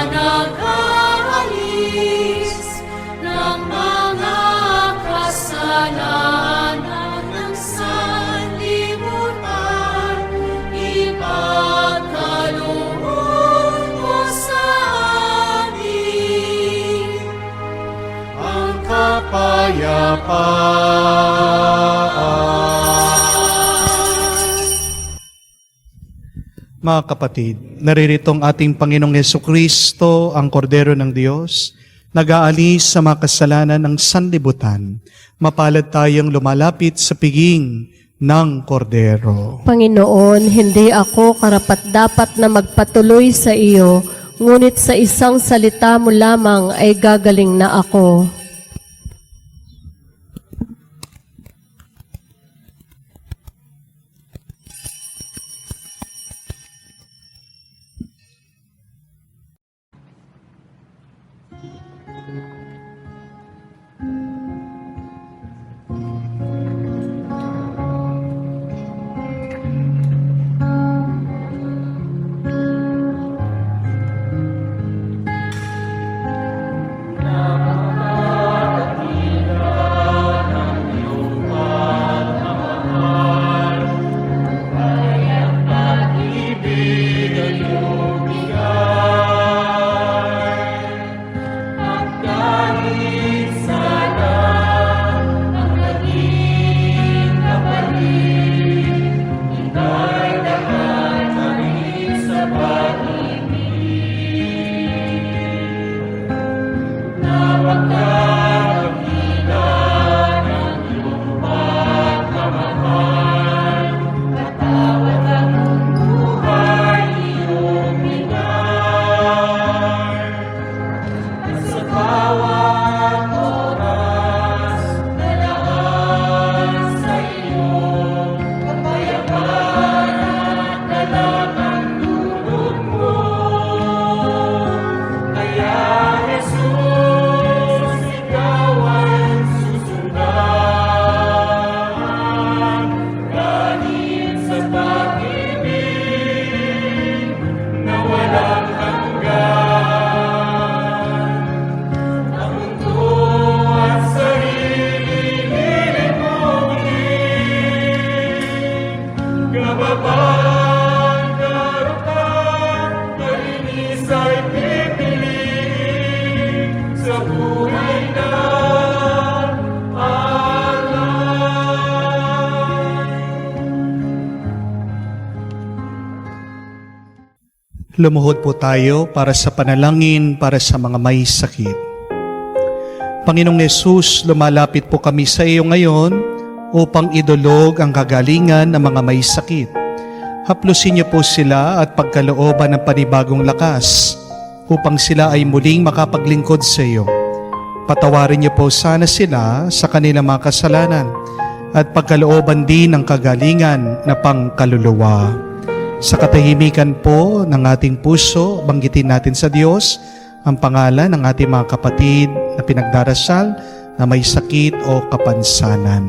nag-aalis ng mga kasalanan ng sanlibutan, ipagkaloob mo sa amin ang Mga kapatid, naririto ang ating Panginoong Hesukristo, ang Kordero ng Diyos, nag-aalis sa mga kasalanan ng sanlibutan. Mapalad tayong lumalapit sa piging ng Kordero. Panginoon, hindi ako karapat-dapat na magpatuloy sa iyo, ngunit sa isang salita mo lamang ay gagaling na ako. Lumuhod po tayo para sa panalangin para sa mga may sakit. Panginoong Yesus, lumalapit po kami sa iyo ngayon upang idulog ang kagalingan ng mga may sakit. Haplusin niyo po sila at pagkalooban ng panibagong lakas upang sila ay muling makapaglingkod sa iyo. Patawarin niyo po sana sila sa kanilang mga kasalanan at pagkalooban din ng kagalingan na pangkaluluwa. Sa katahimikan po ng ating puso, banggitin natin sa Diyos ang pangalan ng ating mga kapatid na pinagdarasal na may sakit o kapansanan.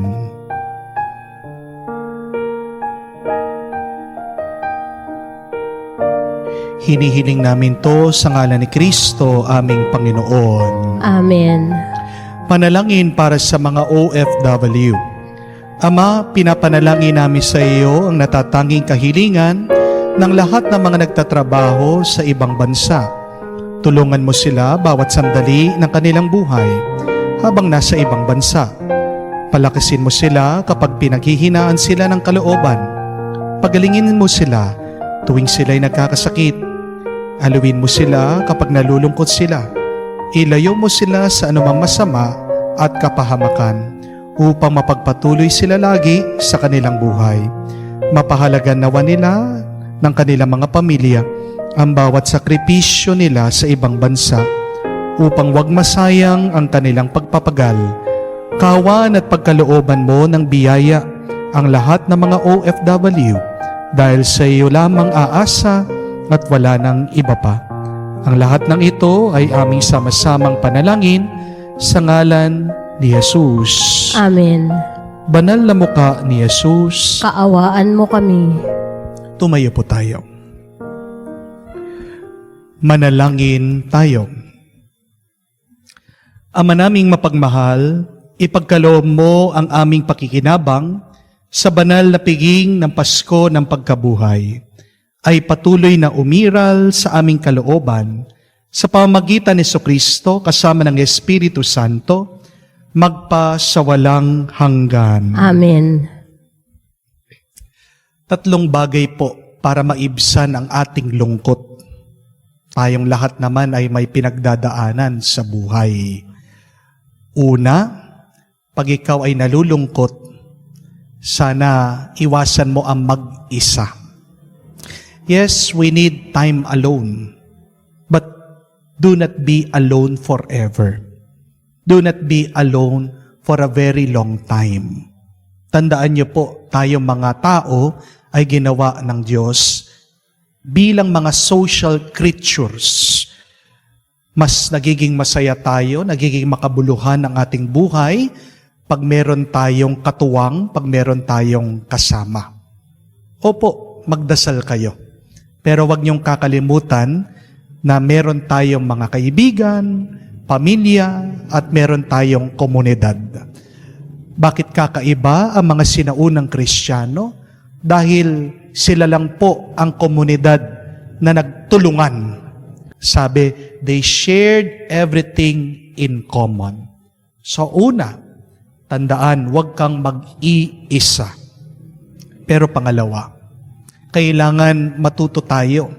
Hinihiling namin to sa ngalan ni Kristo, aming Panginoon. Amen. Panalangin para sa mga OFW. Ama, pinapanalangin namin sa iyo ang natatanging kahilingan ng lahat ng mga nagtatrabaho sa ibang bansa. Tulungan mo sila bawat sandali ng kanilang buhay habang nasa ibang bansa. Palakasin mo sila kapag pinaghihinaan sila ng kalooban. Pagalingin mo sila tuwing sila'y nagkakasakit. Aluin mo sila kapag nalulungkot sila. Ilayo mo sila sa anumang masama at kapahamakan upang mapagpatuloy sila lagi sa kanilang buhay. Mapahalagan nawa nila ng kanilang mga pamilya ang bawat sakripisyo nila sa ibang bansa upang wag masayang ang kanilang pagpapagal. Kawan at pagkalooban mo ng biyaya ang lahat ng mga OFW dahil sa iyo lamang aasa at wala nang iba pa. Ang lahat ng ito ay aming sama-samang panalangin sa ngalan ni Jesus. Amen. Banal na mukha ni Jesus, Kaawaan mo kami. tumayo po tayo. Manalangin tayo. Ama naming mapagmahal, ipagkaloob mo ang aming pakikinabang sa banal na piging ng Pasko ng pagkabuhay, ay patuloy na umiral sa aming kalooban sa pamamagitan ni Jesucristo kasama ng Espiritu Santo, magpa sa walang hanggan. Amen. 3 bagay po para maibsan ang ating lungkot. Tayong lahat naman ay may pinagdadaanan sa buhay. Una, pag ikaw ay nalulungkot, sana iwasan mo ang mag-isa. Yes, we need time alone, but do not be alone forever. Do not be alone for a very long time. Tandaan niyo po, tayong mga tao ay ginawa ng Diyos bilang mga social creatures. Mas nagiging masaya tayo, nagiging makabuluhan ang ating buhay pag meron tayong katuwang, pag meron tayong kasama. Opo, magdasal kayo. Pero wag niyong kakalimutan na meron tayong mga kaibigan, pamilya, at meron tayong komunidad. Bakit kakaiba ang mga sinaunang Kristiyano? Dahil sila lang po ang komunidad na nagtulungan. Sabi, they shared everything in common. So una, tandaan, huwag kang mag-iisa. Pero pangalawa, kailangan matuto tayo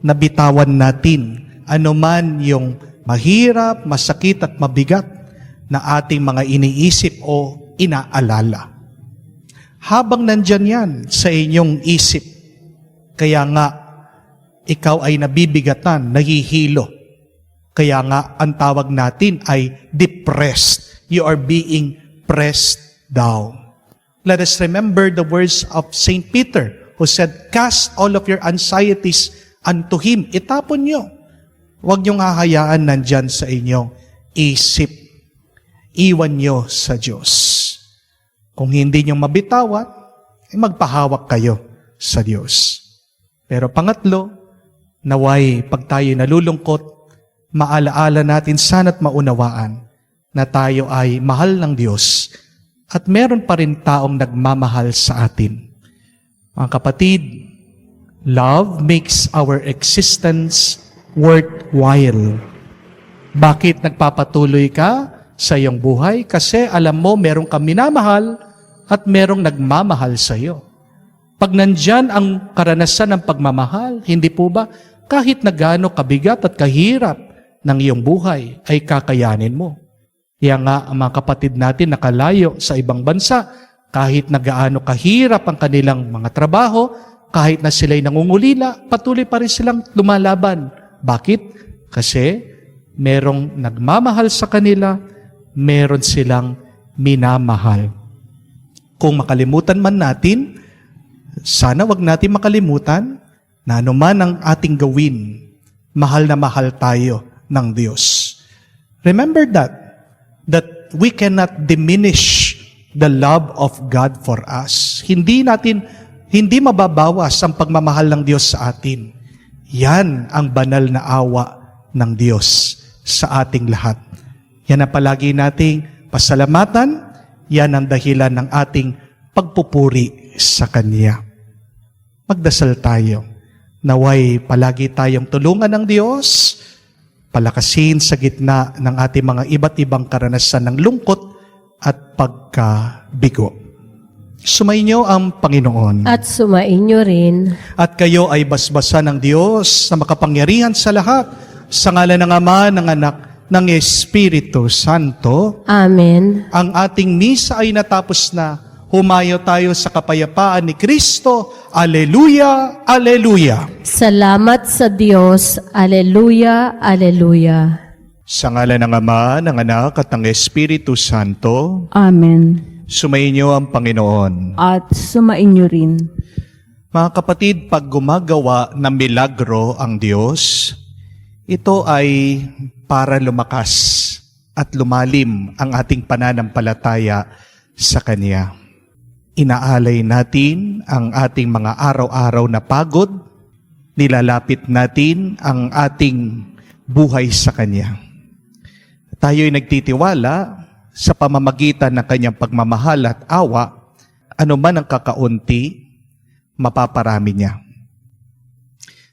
na bitawan natin anuman yung mahirap, masakit at mabigat na ating mga iniisip o inaalala. Habang nandyan yan sa inyong isip, kaya nga ikaw ay nabibigatan, nahihilo. Kaya nga ang tawag natin ay depressed. You are being pressed down. Let us remember the words of St. Peter who said, "Cast all of your anxieties unto Him." Itapon nyo. Huwag niyong hahayaan nandyan sa inyong isip. Iwan nyo sa Diyos. Kung hindi nyo mabitawan, magpahawak kayo sa Diyos. Pero pangatlo, naway pag tayo nalulungkot, maalaala natin sana't maunawaan na tayo ay mahal ng Diyos at meron pa rin taong nagmamahal sa atin. Mga kapatid, love makes our existence worthwhile. Bakit nagpapatuloy ka sa iyong buhay? Kasi alam mo, merong kang minamahal at merong nagmamahal sa iyo. Pag nandyan ang karanasan ng pagmamahal, hindi po ba, kahit na gaano kabigat at kahirap ng iyong buhay, ay kakayanin mo. Kaya nga, ang mga kapatid natin nakalayo sa ibang bansa, kahit na gaano kahirap ang kanilang mga trabaho, kahit na sila'y nangungulila, patuloy pa rin silang lumalaban. Bakit? Kasi merong nagmamahal sa kanila, meron silang minamahal. Kung makalimutan man natin, sana wag natin makalimutan na anuman ang ating gawin, mahal na mahal tayo ng Diyos. Remember that we cannot diminish the love of God for us. Hindi mababawas ang pagmamahal ng Diyos sa atin. Yan ang banal na awa ng Diyos sa ating lahat. Yan ang palagi nating pasalamatan, yan ang dahilan ng ating pagpupuri sa Kanya. Magdasal tayo. Naway palagi tayong tulungan ng Diyos, palakasin sa gitna ng ating mga iba't ibang karanasan ng lungkot at pagkabigo. Sumainyo ang Panginoon. At sumainyo rin. At kayo ay basbasan ng Diyos na makapangyarihan sa lahat, sa ngalan ng Ama, ng Anak, ng Espiritu Santo. Amen. Ang ating misa ay natapos na. Humayo tayo sa kapayapaan ni Kristo. Aleluya, aleluya. Salamat sa Diyos. Aleluya, aleluya. Sa ngalan ng Ama, ng Anak, at ng Espiritu Santo. Amen. Sumainyo ang Panginoon. At sumainyo rin. Mga kapatid, pag gumagawa ng milagro ang Diyos, ito ay para lumakas at lumalim ang ating pananampalataya sa Kanya. Inaalay natin ang ating mga araw-araw na pagod, nilalapit natin ang ating buhay sa Kanya. Tayo'y nagtitiwala sa pamamagitan ng Kanyang pagmamahal at awa, anuman ang kakaunti, mapaparami niya.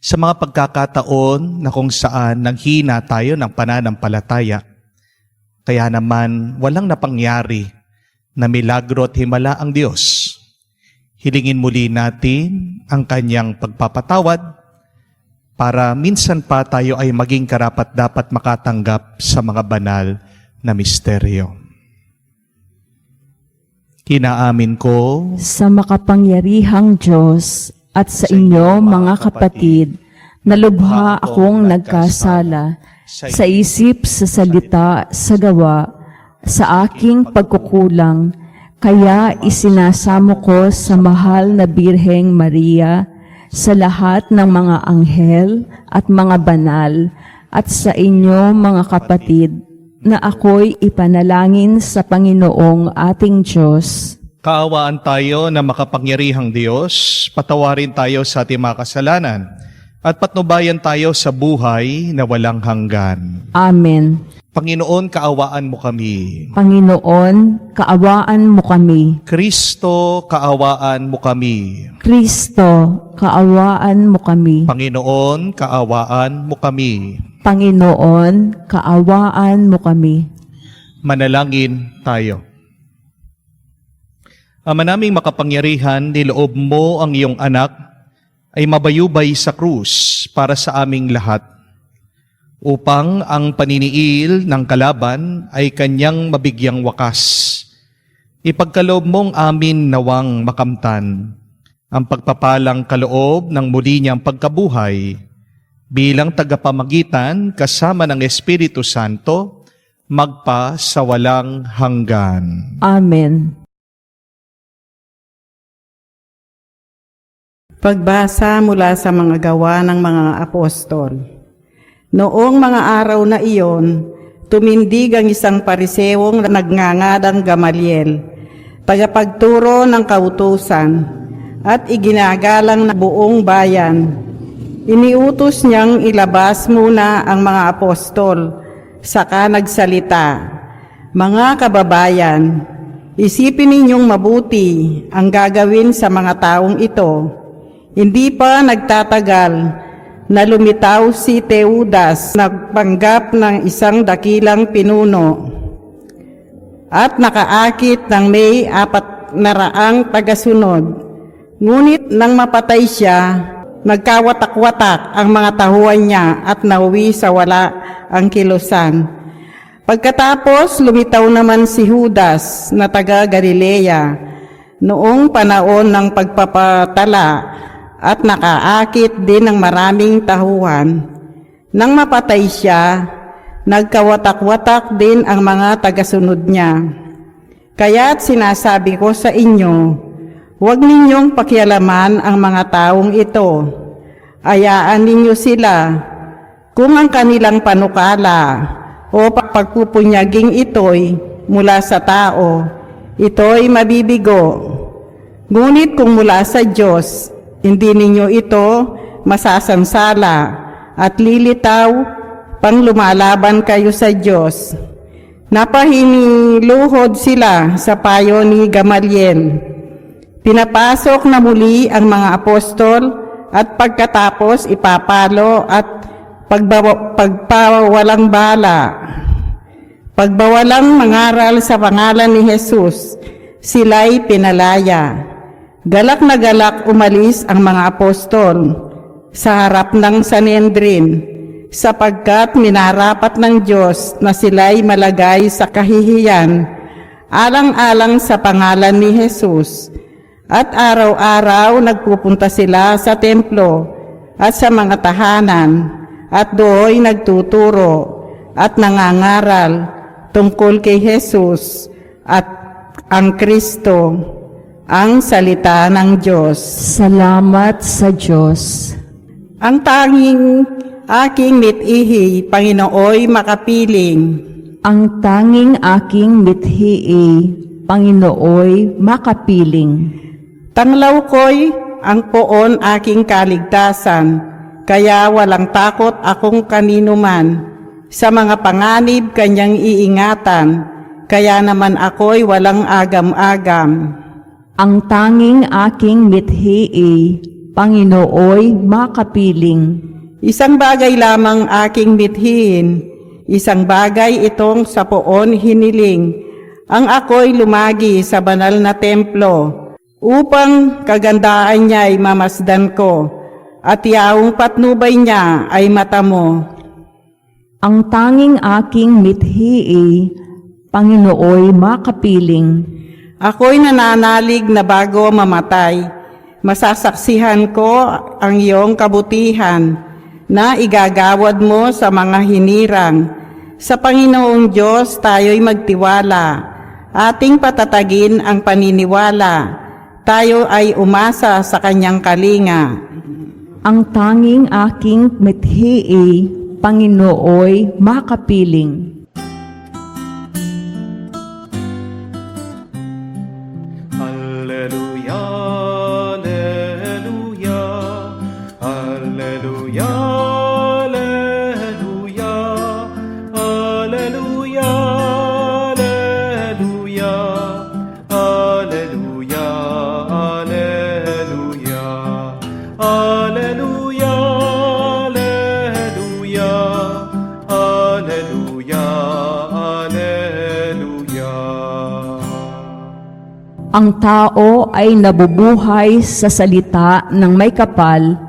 Sa mga pagkakataon na kung saan nanghina tayo ng pananampalataya, kaya naman walang napangyari na milagro at himala ang Diyos, hilingin muli natin ang Kanyang pagpapatawad para minsan pa tayo ay maging karapat-dapat makatanggap sa mga banal na misteryo. Kinaamin ko sa makapangyarihang Diyos at sa inyo mga kapatid, na lubha akong nagkasala sa isip, sa salita, sa gawa, sa aking pagkukulang, kaya isinasamo ko sa mahal na Birheng Maria, sa lahat ng mga anghel at mga banal, at sa inyo mga kapatid, na ako'y ipanalangin sa Panginoong ating Diyos. kaawaan tayo na makapangyarihang Diyos, patawarin tayo sa ating mga kasalanan, at patnubayan tayo sa buhay na walang hanggan. Amen. Panginoon, kaawaan mo kami. Panginoon, kaawaan mo kami. Kristo, kaawaan mo kami. Kristo, kaawaan mo kami. Panginoon, kaawaan mo kami. Panginoon, kaawaan mo kami. Manalangin tayo. Ama naming makapangyarihan, niloob mo ang iyong anak ay mabayubay sa krus para sa aming lahat, upang ang paniniil ng kalaban ay kanyang mabigyang wakas. Ipagkaloob mong amin nawang makamtan ang pagpapalang kaloob ng muli niyang pagkabuhay bilang tagapamagitan kasama ng Espiritu Santo magpa sa walang hanggan. Amen. Pagbasa mula sa mga gawa ng mga apostol. Noong mga araw na iyon, tumindig ang isang parisewong nagngangadang Gamaliel, tagapagturo ng kautusan, at iginagalang na buong bayan. Iniutos niyang ilabas muna ang mga apostol, saka nagsalita, "Mga kababayan, isipin ninyong mabuti ang gagawin sa mga taong ito. Hindi pa nagtatagal na lumitaw si Teudas, nagpanggap ng isang dakilang pinuno at nakaakit ng may 400 tagasunod. Ngunit nang mapatay siya, nagkawatak-watak ang mga tahuan niya at nauwi sa wala ang kilusan. Pagkatapos lumitaw naman si Judas na taga Galilea noong panahon ng pagpapatala at nakaakit din ng maraming tahuan. Nang mapatay siya, nagkawatak-watak din ang mga tagasunod niya. Kaya't sinasabi ko sa inyo, huwag ninyong pakialaman ang mga taong ito. Ayaan ninyo sila. Kung ang kanilang panukala o pagpupunyaging ito'y mula sa tao, ito'y mabibigo. Ngunit kung mula sa Diyos, hindi ninyo ito masasansala at lilitaw pang lumalaban kayo sa Diyos. Napahiniluhod sila sa payo ni Gamaliel. Pinapasok na muli ang mga apostol at pagkatapos ipapalo at pagpawalang bala. Pagbawalang mangaral sa pangalan ni Jesus, sila'y pinalaya. Galak na galak umalis ang mga apostol sa harap ng Sanhedrin, sapagkat minarapat ng Diyos na sila'y malagay sa kahihiyan, alang-alang sa pangalan ni Jesus. At araw-araw nagpupunta sila sa templo at sa mga tahanan, at do'y nagtuturo at nangangaral tungkol kay Jesus at ang Kristo, ang salita ng Diyos. Salamat sa Diyos. Ang tanging aking mitihi, Panginooy makapiling. Ang tanging aking mithi, Panginooy makapiling. Tanglaw ko'y ang poon aking kaligtasan, kaya walang takot akong kanino man. Sa mga panganib kanyang iingatan, kaya naman ako'y walang agam-agam. Ang tanging aking mithi, Panginooy makapiling. Isang bagay lamang aking mithiin, isang bagay itong sa poon hiniling, ang ako'y lumagi sa banal na templo, upang kagandaan niya'y mamasdan ko, at yaong patnubay niya ay mata mo. Ang tanging aking mithi, Panginooy makapiling. Ako'y nananalig na bago mamatay, masasaksihan ko ang iyong kabutihan na igagawad mo sa mga hinirang. Sa Panginoong Diyos tayo'y magtiwala, ating patatagin ang paniniwala, tayo ay umasa sa kanyang kalinga. Ang tanging aking mithi, Panginooy makapiling. Alleluia, alleluia, alleluia, alleluia, alleluia, alleluia, alleluia, alleluia, alleluia, alleluia, alleluia, alleluia. Ang tao ay nabubuhay sa salita ng may kapal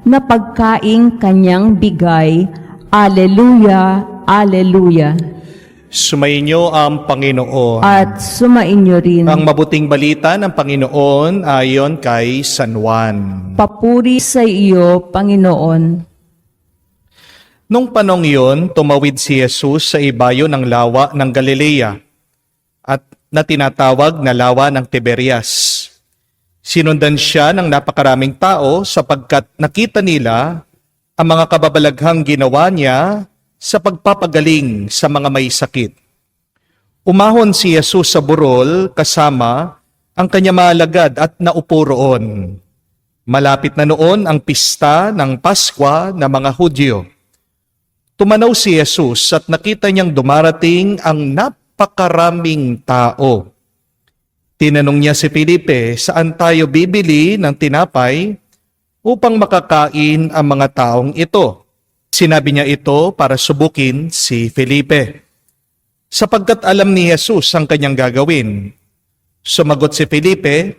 na pagkaing kanyang bigay. Alleluia, Alleluia. Sumainyo ang Panginoon. At sumainyo rin. Ang mabuting balita ng Panginoon ayon kay San Juan. Papuri sa iyo, Panginoon. Nung panong iyon, tumawid si Jesus sa ibayo ng lawa ng Galilea at na tinatawag na lawa ng Tiberias. Sinundan siya ng napakaraming tao sapagkat nakita nila ang mga kababalaghang ginawa niya sa pagpapagaling sa mga may sakit. Umahon si Jesus sa burol kasama ang kanya mga alagad at naupo roon. Malapit na noon ang pista ng Paskwa ng mga Hudyo. Tumanaw si Jesus at nakita niyang dumarating ang napakaraming tao. Tinanong niya si Felipe, saan tayo bibili ng tinapay upang makakain ang mga taong ito? Sinabi niya ito para subukin si Felipe, sapagkat alam ni Jesus ang kanyang gagawin. Sumagot si Felipe,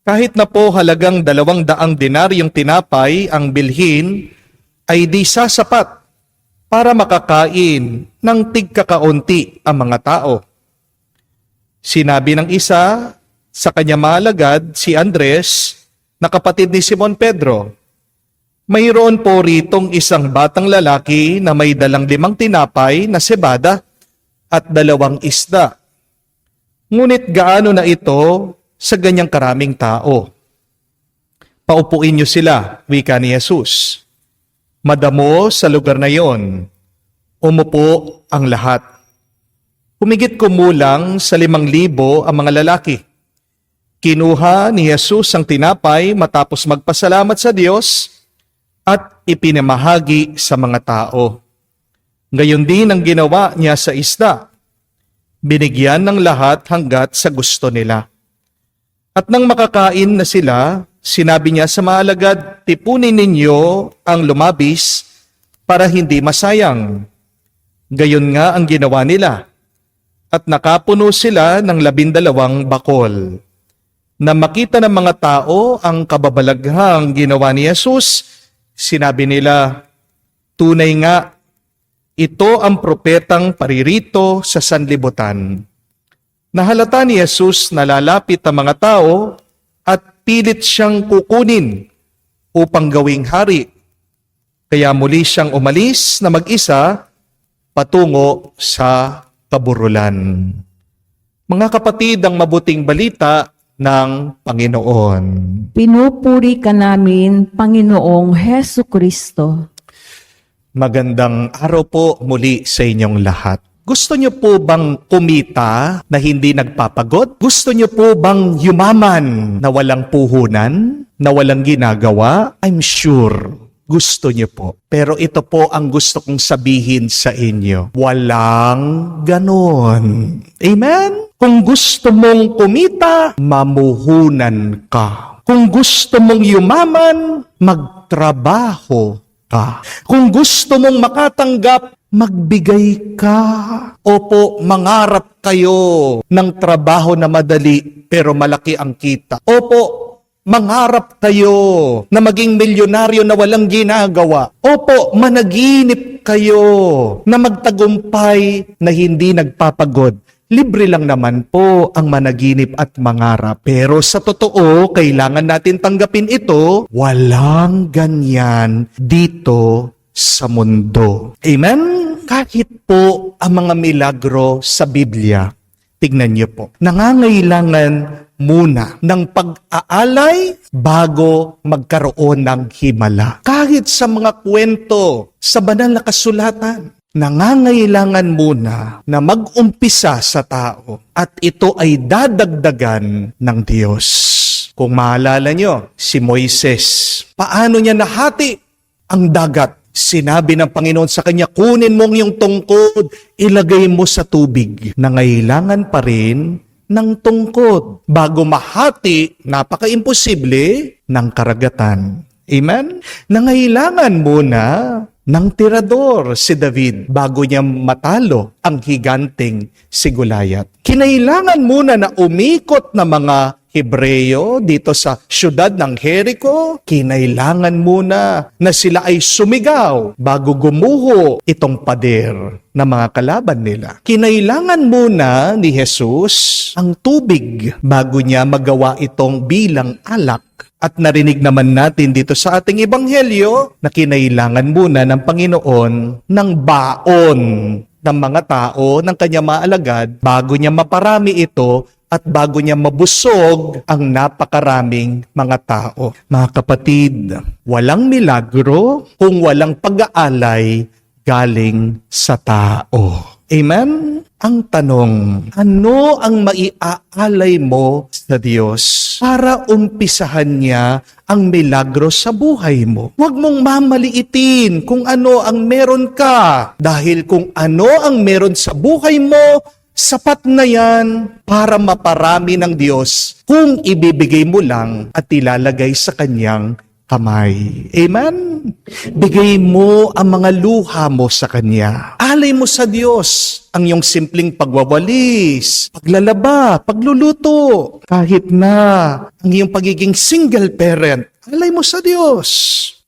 kahit na po halagang 200 denaryong tinapay ang bilhin, ay di sasapat para makakain ng tigkakaunti ang mga tao. Sinabi ng isa sa kanya maalagad, si Andres, na kapatid ni Simon Pedro, mayroon po ritong isang batang lalaki na may dalang 5 tinapay na sebada at 2 isda. Ngunit gaano na ito sa ganyang karaming tao? Paupuin niyo sila, wika ni Jesus. Madamo sa lugar na iyon, umupo ang lahat. Humigit kumulang sa 5,000 ang mga lalaki. Kinuha ni Jesus ang tinapay matapos magpasalamat sa Diyos at ipinamahagi sa mga tao. Gayon din ang ginawa niya sa isda. Binigyan ng lahat hanggat sa gusto nila. At nang makakain na sila, sinabi niya sa mga alagad, tipunin ninyo ang lumabis para hindi masayang. Gayon nga ang ginawa nila. At nakapuno sila ng 12 bakol. Na makita ng mga tao ang kababalaghang ginawa ni Jesus, sinabi nila, tunay nga, ito ang propetang paririto sa sanlibutan. Nahalata ni Jesus na lalapit ang mga tao at pilit siyang kukunin upang gawing hari. Kaya muli siyang umalis na mag-isa patungo sa kaburulan. Mga kapatid, ang mabuting balita ng Panginoon. Pinupuri ka namin, Panginoong Hesu Kristo. Magandang araw po muli sa inyong lahat. Gusto niyo po bang kumita na hindi nagpapagod? Gusto niyo po bang yumaman na walang puhunan, na walang ginagawa? I'm sure gusto niyo po. Pero ito po ang gusto kong sabihin sa inyo. Walang ganon. Amen? Kung gusto mong kumita, mamuhunan ka. Kung gusto mong yumaman, magtrabaho ka. Kung gusto mong makatanggap, magbigay ka. Opo, mangarap kayo ng trabaho na madali pero malaki ang kita. Opo, mangarap kayo na maging milyonaryo na walang ginagawa. Opo, managinip kayo na magtagumpay na hindi nagpapagod. Libre lang naman po ang managinip at mangarap. Pero sa totoo, kailangan natin tanggapin ito, walang ganyan dito sa mundo. Amen? Kahit po ang mga milagro sa Biblia, tignan niyo po, nangangailangan muna ng pag-aalay bago magkaroon ng himala. Kahit sa mga kwento sa banal na kasulatan, nangangailangan muna na mag-umpisa sa tao at ito ay dadagdagan ng Diyos. Kung maalala nyo, si Moises, paano niya nahati ang dagat? Sinabi ng Panginoon sa kanya, kunin mo ang iyong tungkod, ilagay mo sa tubig. Nangailangan pa rin ng tungkod bago mahati, napaka-imposible, ng karagatan. Amen? Nangailangan muna ng tirador si David bago niya matalo ang higanteng si Goliath. Kinailangan muna na umikot na mga Hebreyo dito sa syudad ng Jericho. Kinailangan muna na sila ay sumigaw bago gumuho itong pader na mga kalaban nila. Kinailangan muna ni Jesus ang tubig bago niya magawa itong bilang alak. At narinig naman natin dito sa ating ebanghelyo na kinailangan muna ng Panginoon ng baon ng mga tao, ng kanyang mga alagad, bago niya maparami ito at bago niya mabusog ang napakaraming mga tao. Mga kapatid, walang milagro kung walang pag-aalay galing sa tao. Amen? Ang tanong, ano ang maiaalay mo sa Diyos para umpisahan niya ang milagro sa buhay mo? Huwag mong mamaliitin kung ano ang meron ka. Dahil kung ano ang meron sa buhay mo, sapat na yan para maparami ng Diyos kung ibibigay mo lang at ilalagay sa kanyang kamay. Amen? Bigay mo ang mga luha mo sa Kanya. Alay mo sa Diyos ang iyong simpleng pagwawalis, paglalaba, pagluluto. Kahit na ang iyong pagiging single parent, alay mo sa Diyos.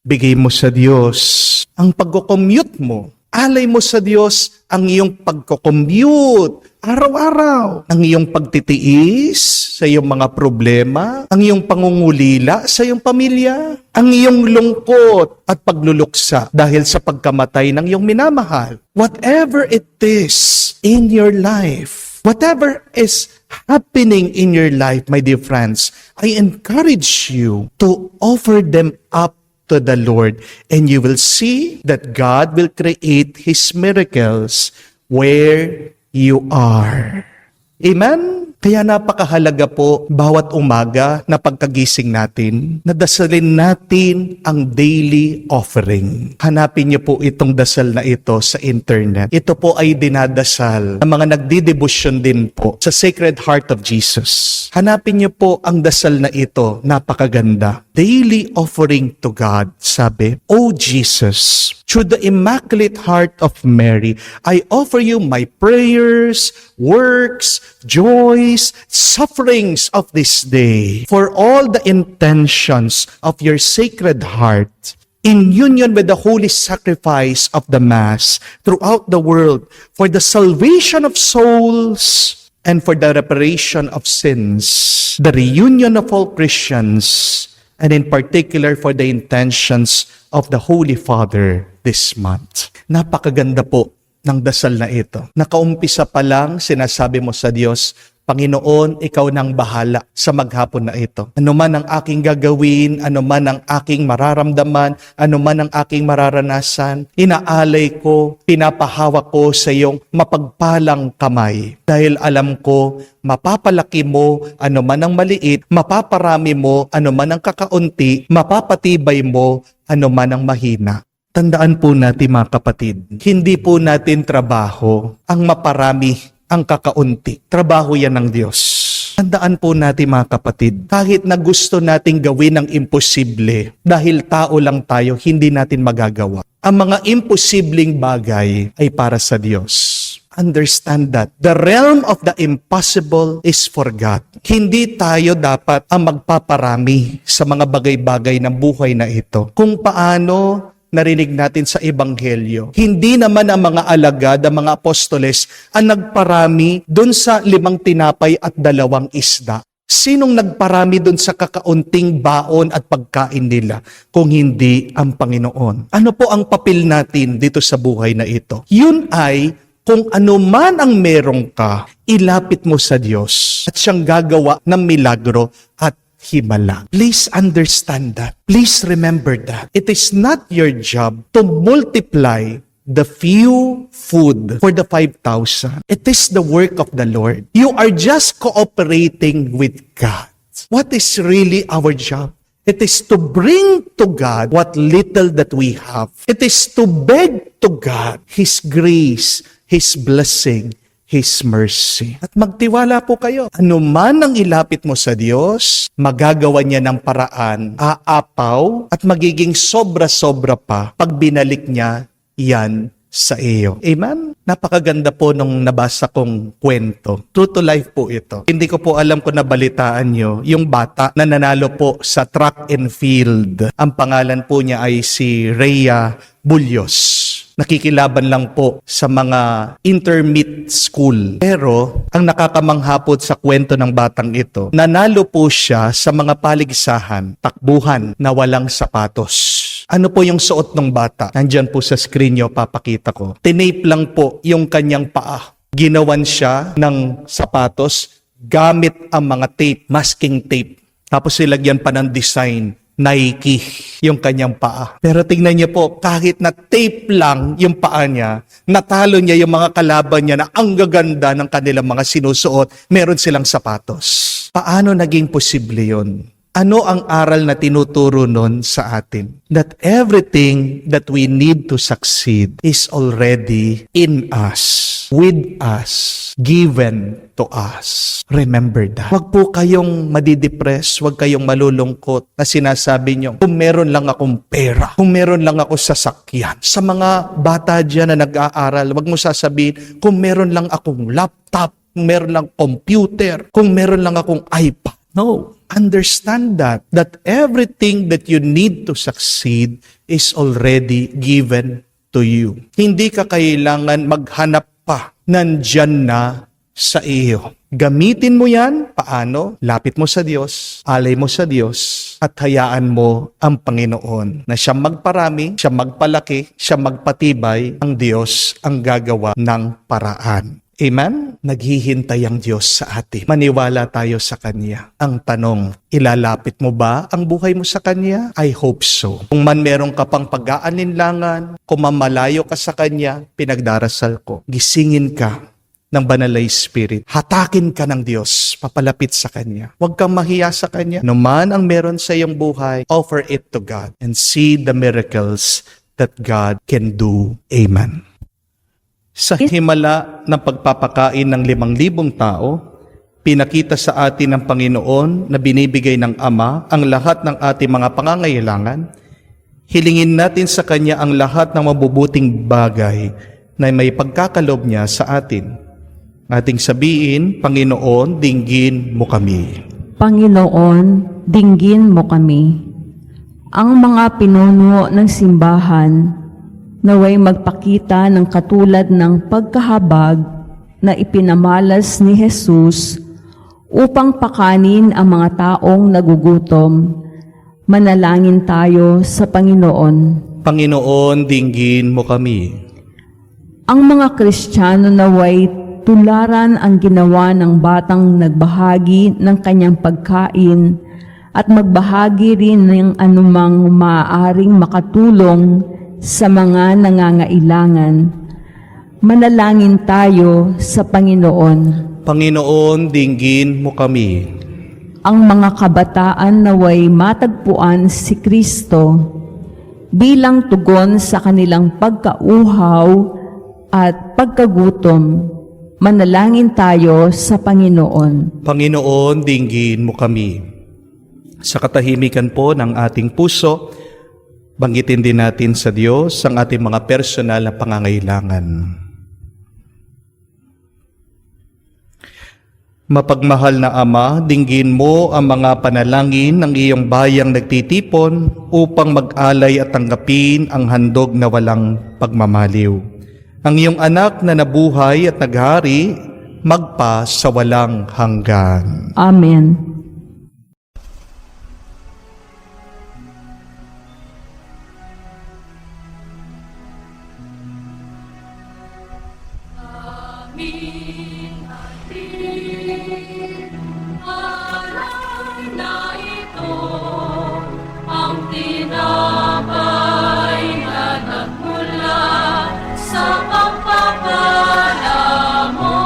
Bigay mo sa Diyos ang pagko-commute mo. Alay mo sa Diyos ang iyong pagko-commute araw-araw, ang iyong pagtitiis sa iyong mga problema, ang iyong pangungulila sa iyong pamilya, ang iyong lungkot at pagluluksa dahil sa pagkamatay ng iyong minamahal. Whatever it is in your life, whatever is happening in your life, my dear friends, I encourage you to offer them up to the Lord, and you will see that God will create His miracles where you are. Amen? Kaya napakahalaga po bawat umaga na pagkagising natin, na dasalin natin ang daily offering. Hanapin niyo po itong dasal na ito sa internet. Ito po ay dinadasal ng mga nagdidebosyon din po sa Sacred Heart of Jesus. Hanapin niyo po ang dasal na ito, napakaganda. Daily offering to God, sabi, O Jesus, through the Immaculate Heart of Mary, I offer you my prayers, works, joys, sufferings of this day, for all the intentions of your Sacred Heart, in union with the holy sacrifice of the Mass throughout the world, for the salvation of souls and for the reparation of sins, the reunion of all Christians, and in particular for the intentions of the Holy Father this month. Napakaganda po ng dasal na ito. Nakaumpisa pa lang, sinasabi mo sa Diyos, Panginoon, ikaw nang bahala sa maghapon na ito. Ano man ang aking gagawin, ano man ang aking mararamdaman, ano man ang aking mararanasan, inaalay ko, pinapahawak ko sa iyong mapagpalang kamay. Dahil alam ko, mapapalaki mo ano man ang maliit, mapaparami mo ano man ang kakaunti, mapapatibay mo ano man ang mahina. Tandaan po natin mga kapatid, hindi po natin trabaho ang maparami ang kakaunti. Trabaho yan ng Diyos. Tandaan po natin mga kapatid, kahit na gusto nating gawin ang imposible, dahil tao lang tayo, hindi natin magagawa. Ang mga imposibleng bagay ay para sa Diyos. Understand that. The realm of the impossible is for God. Hindi tayo dapat ang magpaparami sa mga bagay-bagay ng buhay na ito. Kung paano narinig natin sa Ebanghelyo. Hindi naman ang mga alagad, ang mga apostoles, ang nagparami dun sa 5 tinapay at 2 isda. Sinong nagparami dun sa kakaunting baon at pagkain nila kung hindi ang Panginoon? Ano po ang papel natin dito sa buhay na ito? Yun ay kung ano man ang meron ka, ilapit mo sa Diyos at siyang gagawa ng milagro at himala. Please understand that. Please remember that. It is not your job to multiply the few food for the 5,000. It is the work of the Lord. You are just cooperating with God. What is really our job? It is to bring to God what little that we have. It is to beg to God His grace, His blessing, His mercy. At magtiwala po kayo. Ano man ang ilapit mo sa Diyos, magagawa niya ng paraan, aapaw, at magiging sobra-sobra pa pag binalik niya yan sa iyo. Amen? Napakaganda po nung nabasa kong kwento. True to life po ito. Hindi ko po alam kung nabalitaan nyo, yung bata na nanalo po sa track and field. Ang pangalan po niya ay si Rhea Bullios. Nakikilaban lang po sa mga intermediate school. Pero, ang nakakamangha po sa kwento ng batang ito, nanalo po siya sa mga paligsahan, takbuhan na walang sapatos. Ano po yung suot ng bata? Nandyan po sa screen nyo, papakita ko. Tinape lang po yung kanyang paa. Ginawan siya ng sapatos gamit ang mga tape, masking tape. Tapos silagyan pa ng design, Nike, yung kanyang paa. Pero tingnan niyo po, kahit na tape lang yung paa niya, natalo niya yung mga kalaban niya na ang gaganda ng kanilang mga sinusuot, meron silang sapatos. Paano naging posible yun? Ano ang aral na tinuturo nun sa atin? That everything that we need to succeed is already in us, with us, given to us. Remember that. Huwag po kayong madidepress, huwag kayong malulungkot na sinasabi nyo, kung meron lang akong pera, kung meron lang ako sasakyan. Sa mga bata dyan na nag-aaral, huwag mo sasabihin, kung meron lang akong laptop, kung meron lang computer, kung meron lang akong iPad. No. Understand that everything that you need to succeed is already given to you. Hindi ka kailangan maghanap pa, nandyan na sa iyo. Gamitin mo yan, paano? Lapit mo sa Diyos, alay mo sa Diyos, at hayaan mo ang Panginoon na siyang magparami, siyang magpalaki, siyang magpatibay, ang Diyos ang gagawa ng paraan. Amen? Naghihintay ang Diyos sa atin. Maniwala tayo sa Kanya. Ang tanong, ilalapit mo ba ang buhay mo sa Kanya? I hope so. Kung man meron ka pang pag-aalinlangan, kung mamalayo ka sa Kanya, pinagdarasal ko. Gisingin ka ng Banal na Spirit. Hatakin ka ng Diyos, papalapit sa Kanya. Huwag kang mahiya sa Kanya. No man ang meron sa iyong buhay, offer it to God and see the miracles that God can do. Amen. Sa himala ng pagpapakain ng 5,000 tao, pinakita sa atin ng Panginoon na binibigay ng Ama ang lahat ng ating mga pangangailangan. Hilingin natin sa Kanya ang lahat ng mabubuting bagay na may pagkakalob niya sa atin. Ating sabihin, Panginoon, dinggin mo kami. Panginoon, dinggin mo kami. Ang mga pinuno ng simbahan naway magpakita ng katulad ng pagkahabag na ipinamalas ni Jesus upang pakanin ang mga taong nagugutom. Manalangin tayo sa Panginoon. Panginoon, dinggin mo kami. Ang mga Kristiyano naway tularan ang ginawa ng batang nagbahagi ng kanyang pagkain at magbahagi rin ng anumang maaaring makatulong sa mga nangangailangan. Manalangin tayo sa Panginoon. Panginoon, dinggin mo kami. Ang mga kabataan naway matagpuan si Kristo bilang tugon sa kanilang pagkauhaw at pagkagutom. Manalangin tayo sa Panginoon. Panginoon, dinggin mo kami. Sa katahimikan po ng ating puso, banggitin din natin sa Diyos ang ating mga personal na pangangailangan. Mapagmahal na Ama, dinggin mo ang mga panalangin ng iyong bayang nagtitipon upang mag-alay at tanggapin ang handog na walang pagmamaliw. Ang iyong anak na nabuhay at naghari, magpa sa walang hanggan. Amen. Alay na ito ang tinapay na nagmula sa pagpapala mo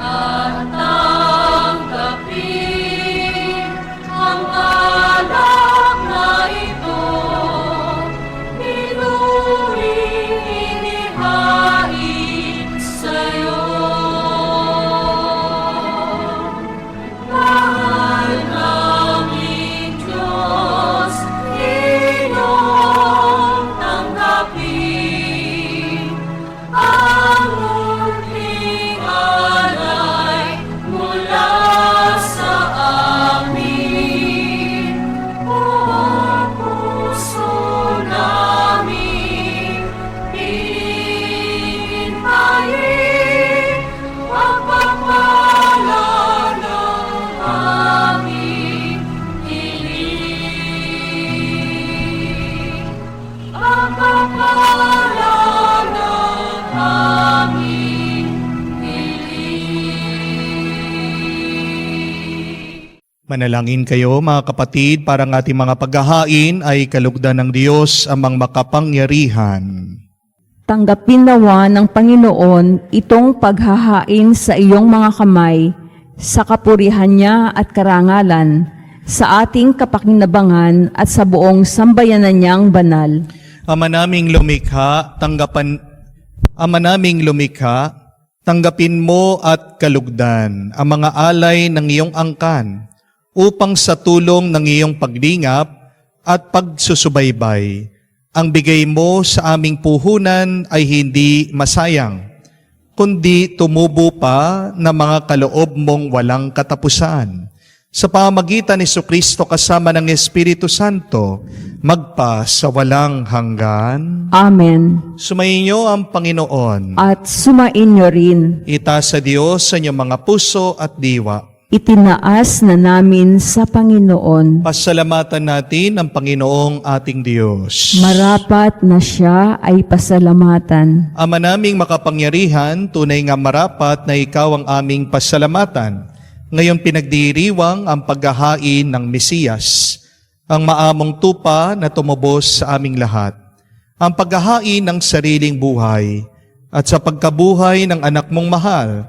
at tanggapin ang alak na ito pinuring inihain sa'yo. Mahal naming Diyos, iyong tanggapin ang munting alay mula sa amin. Buong puso namin hihintayin pagpapala ng aming hiling. Pagpapala ng aming hiling. Manalangin kayo mga kapatid para ang ating mga paghahain ay kalugdan ng Diyos amang makapangyarihan. Tanggapin nawa ng Panginoon itong paghahain sa iyong mga kamay, sa kapurihan niya at karangalan, sa ating kapakinabangan at sa buong sambayanan niyang banal. Ama naming lumikha, tanggapin mo at kalugdan ang mga alay ng iyong angkan upang sa tulong ng iyong paglingap at pagsusubaybay, ang bigay mo sa aming puhunan ay hindi masayang, kundi tumubo pa na mga kaloob mong walang katapusan. Sa pamamagitan ni Jesucristo kasama ng Espiritu Santo, magpa sa walang hanggan. Amen. Sumainyo ang Panginoon. At sumain niyo rin. Itaas sa Diyos sa inyong mga puso at diwa. Itinaas na namin sa Panginoon. Pasalamatan natin ang Panginoong ating Diyos. Marapat na siya ay pasalamatan. Ama naming makapangyarihan, tunay nga marapat na ikaw ang aming pasalamatan. Ngayon pinagdiriwang ang paghahain ng Mesiyas, ang maamong tupa na tumubos sa aming lahat. Ang paghahain ng sariling buhay at sa pagkabuhay ng anak mong mahal,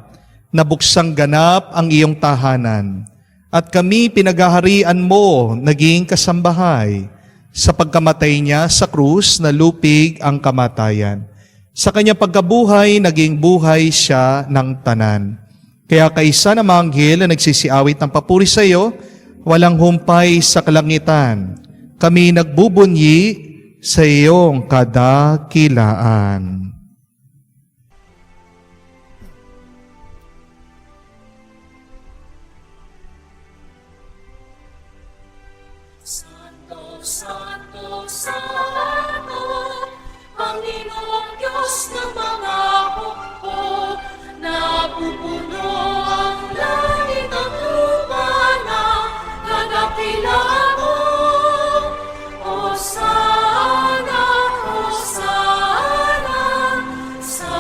nabuksang ganap ang iyong tahanan, at kami pinaghaharian mo, naging kasambahay, sa pagkamatay niya sa krus na lupig ang kamatayan. Sa kanyang pagkabuhay, naging buhay siya ng tanan. Kaya kaisa na mga anghel na nagsisiawit ng papuri sa iyo, walang humpay sa kalangitan, kami nagbubunyi sa iyong kadakilaan. Santo, Santo, Santo, Panginoong Diyos ng mga hukbo, napupuno ang langit at lupa na kadakilaan mo. Hosana, Hosana, sa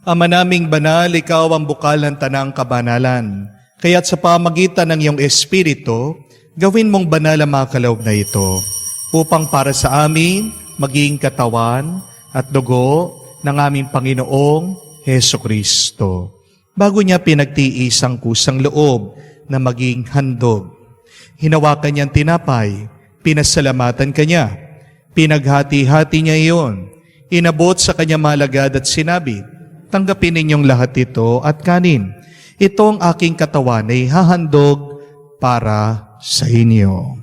Ama naming banal, ikaw ang bukal ng tanang kabanalan. Kaya't sa pamagitan ng iyong Espiritu, gawin mong banal ang mga kaloob na ito, upang para sa amin maging katawan at dugo ng aming Panginoong Heso Kristo. Bago niya pinagtiis ang kusang loob na maging handog, hinawakan niyang tinapay, pinasalamatan kanya, pinaghati-hati niya iyon, inabot sa kanya malagad at sinabi, tanggapin ninyong lahat ito at kanin. Ito ang aking katawan ay hahandog para sa inyo.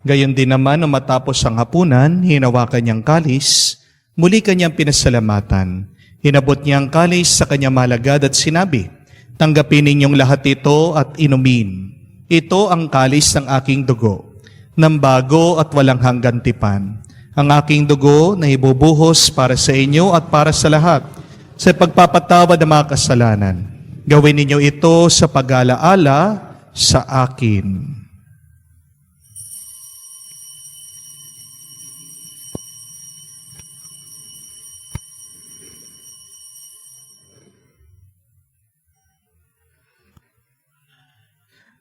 Gayon din naman, nung matapos ang hapunan, hinawakan niyang kalis, muli kanyang pinasalamatan. Hinabot niya ang kalis sa kanya malagad at sinabi, tanggapin ninyong lahat ito at inumin. Ito ang kalis ng aking dugo, ng bago at walang hanggan tipan. Ang aking dugo na ibubuhos para sa inyo at para sa lahat, sa pagpapatawad ng mga kasalanan. Gawin ninyo ito sa pag-alaala sa akin.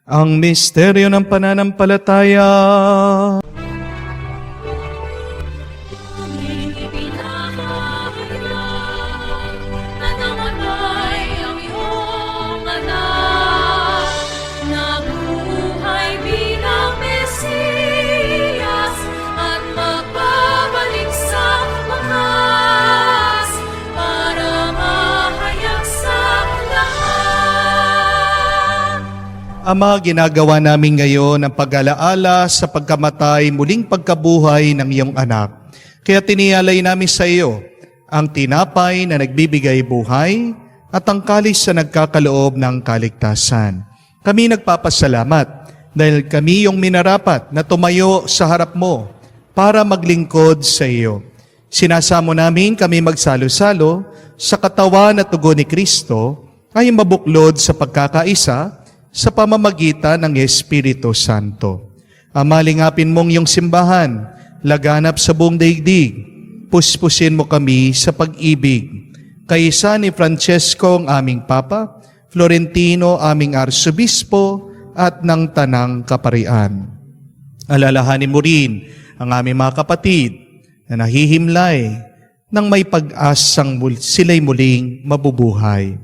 Ang misteryo ng pananampalataya. Na namatay ang iyong anak, nabuhay bilang Mesiyas, at magbabalik sa wakas para mahayag sa lahat. Ama, ginagawa namin ngayon ang pag-alaala sa pagkamatay, muling pagkabuhay ng iyong anak. Kaya tinialay namin sa iyo ang tinapay na nagbibigay buhay at ang kalis na nagkakaloob ng kaligtasan. Kami nagpapasalamat dahil kami yung minarapat na tumayo sa harap mo para maglingkod sa iyo. Sinasamo namin kami magsalo-salo sa katawan at dugo ni Kristo ay mabuklod sa pagkakaisa sa pamamagitan ng Espiritu Santo. Amalingapin mong iyong simbahan, laganap sa buong daigdig, puspusin mo kami sa pag-ibig. Kaisa ni Francesco ang aming Papa, Florentino aming Arsobispo, at ng Tanang Kaparian. Alalahanin mo rin ang aming mga kapatid na nahihimlay nang may pag-asang sila'y muling mabubuhay.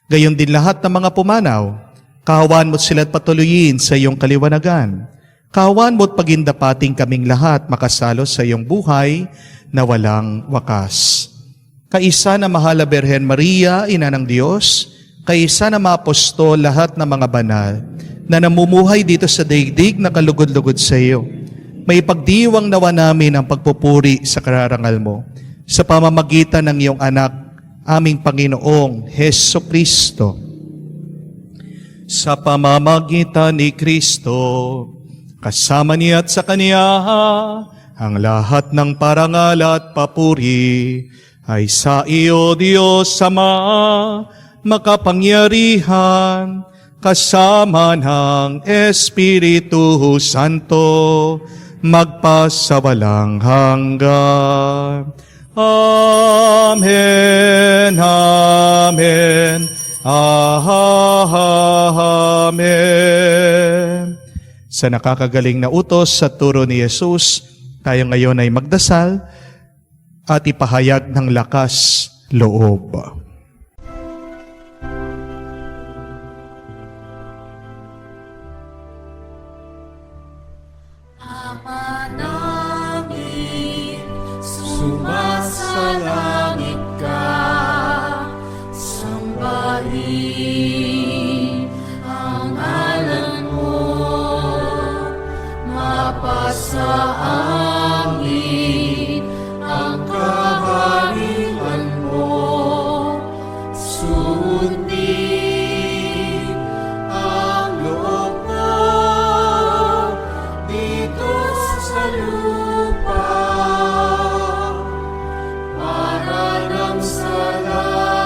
Gayon din lahat ng mga pumanaw, kahawan mo't sila't patuloyin sa iyong kaliwanagan. Kahawan mo't pagindapating kaming lahat makasalo sa iyong buhay na walang wakas. Kaisa na mahal na Birhen Maria, Ina ng Diyos, kaisa na mga apostol, lahat ng mga banal, na namumuhay dito sa daigdig na kalugod-lugod sa iyo. May pagdiwang nawa namin ang pagpupuri sa kararangal mo sa pamamagitan ng iyong anak, aming Panginoong Heso Kristo. Sa pamamagitan ni Kristo, kasama niya at sa Kanya, ang lahat ng parangal at papuri ay sa iyo, Diyos Ama, makapangyarihan, kasama ng Espiritu Santo, magpasawalang hanggan. Amen, Amen, Amen. Sa nakakagaling na utos sa turo ni Jesus, tayo ngayon ay magdasal at ipahayag ng lakas loob. Ama namin, sumasalangit ka, sambahin ang ngalan mo, mapasa amin ang kaharian mo, sundin ang loob mo dito sa lupa para nang sa langit.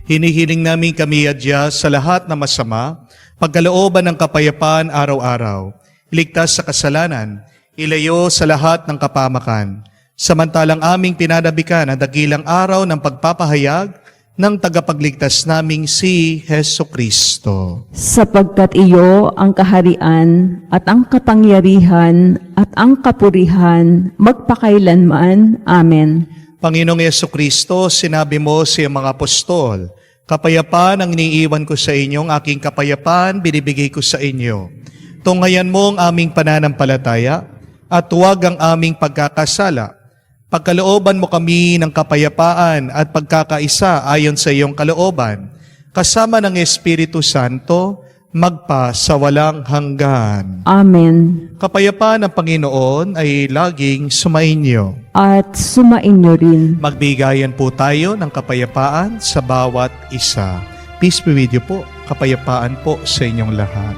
Hinihiling namin kami adya sa lahat na masama, pagkalooban ng kapayapaan araw-araw, iligtas sa kasalanan, ilayo sa lahat ng kapamakan, samantalang aming pinanabikan ang dakilang araw ng pagpapahayag ng tagapagligtas naming si Heso Kristo. Sapagkat iyo ang kaharian at ang kapangyarihan at ang kapurihan magpakailanman. Amen. Panginoong Yesu Kristo, sinabi mo sa iyong mga apostol, kapayapaan ang iniiwan ko sa inyong aking kapayapaan binibigay ko sa inyo. Tunghayan mo ang aming pananampalataya at huwag ang aming pagkakasala. Pagkalooban mo kami ng kapayapaan at pagkakaisa ayon sa iyong kalooban, kasama ng Espiritu Santo, magpa sa walang hanggan. Amen. Kapayapaan ng Panginoon ay laging sumainyo. At sumainyo rin. Magbigayan po tayo ng kapayapaan sa bawat isa. Peace be with you po. Kapayapaan po sa inyong lahat.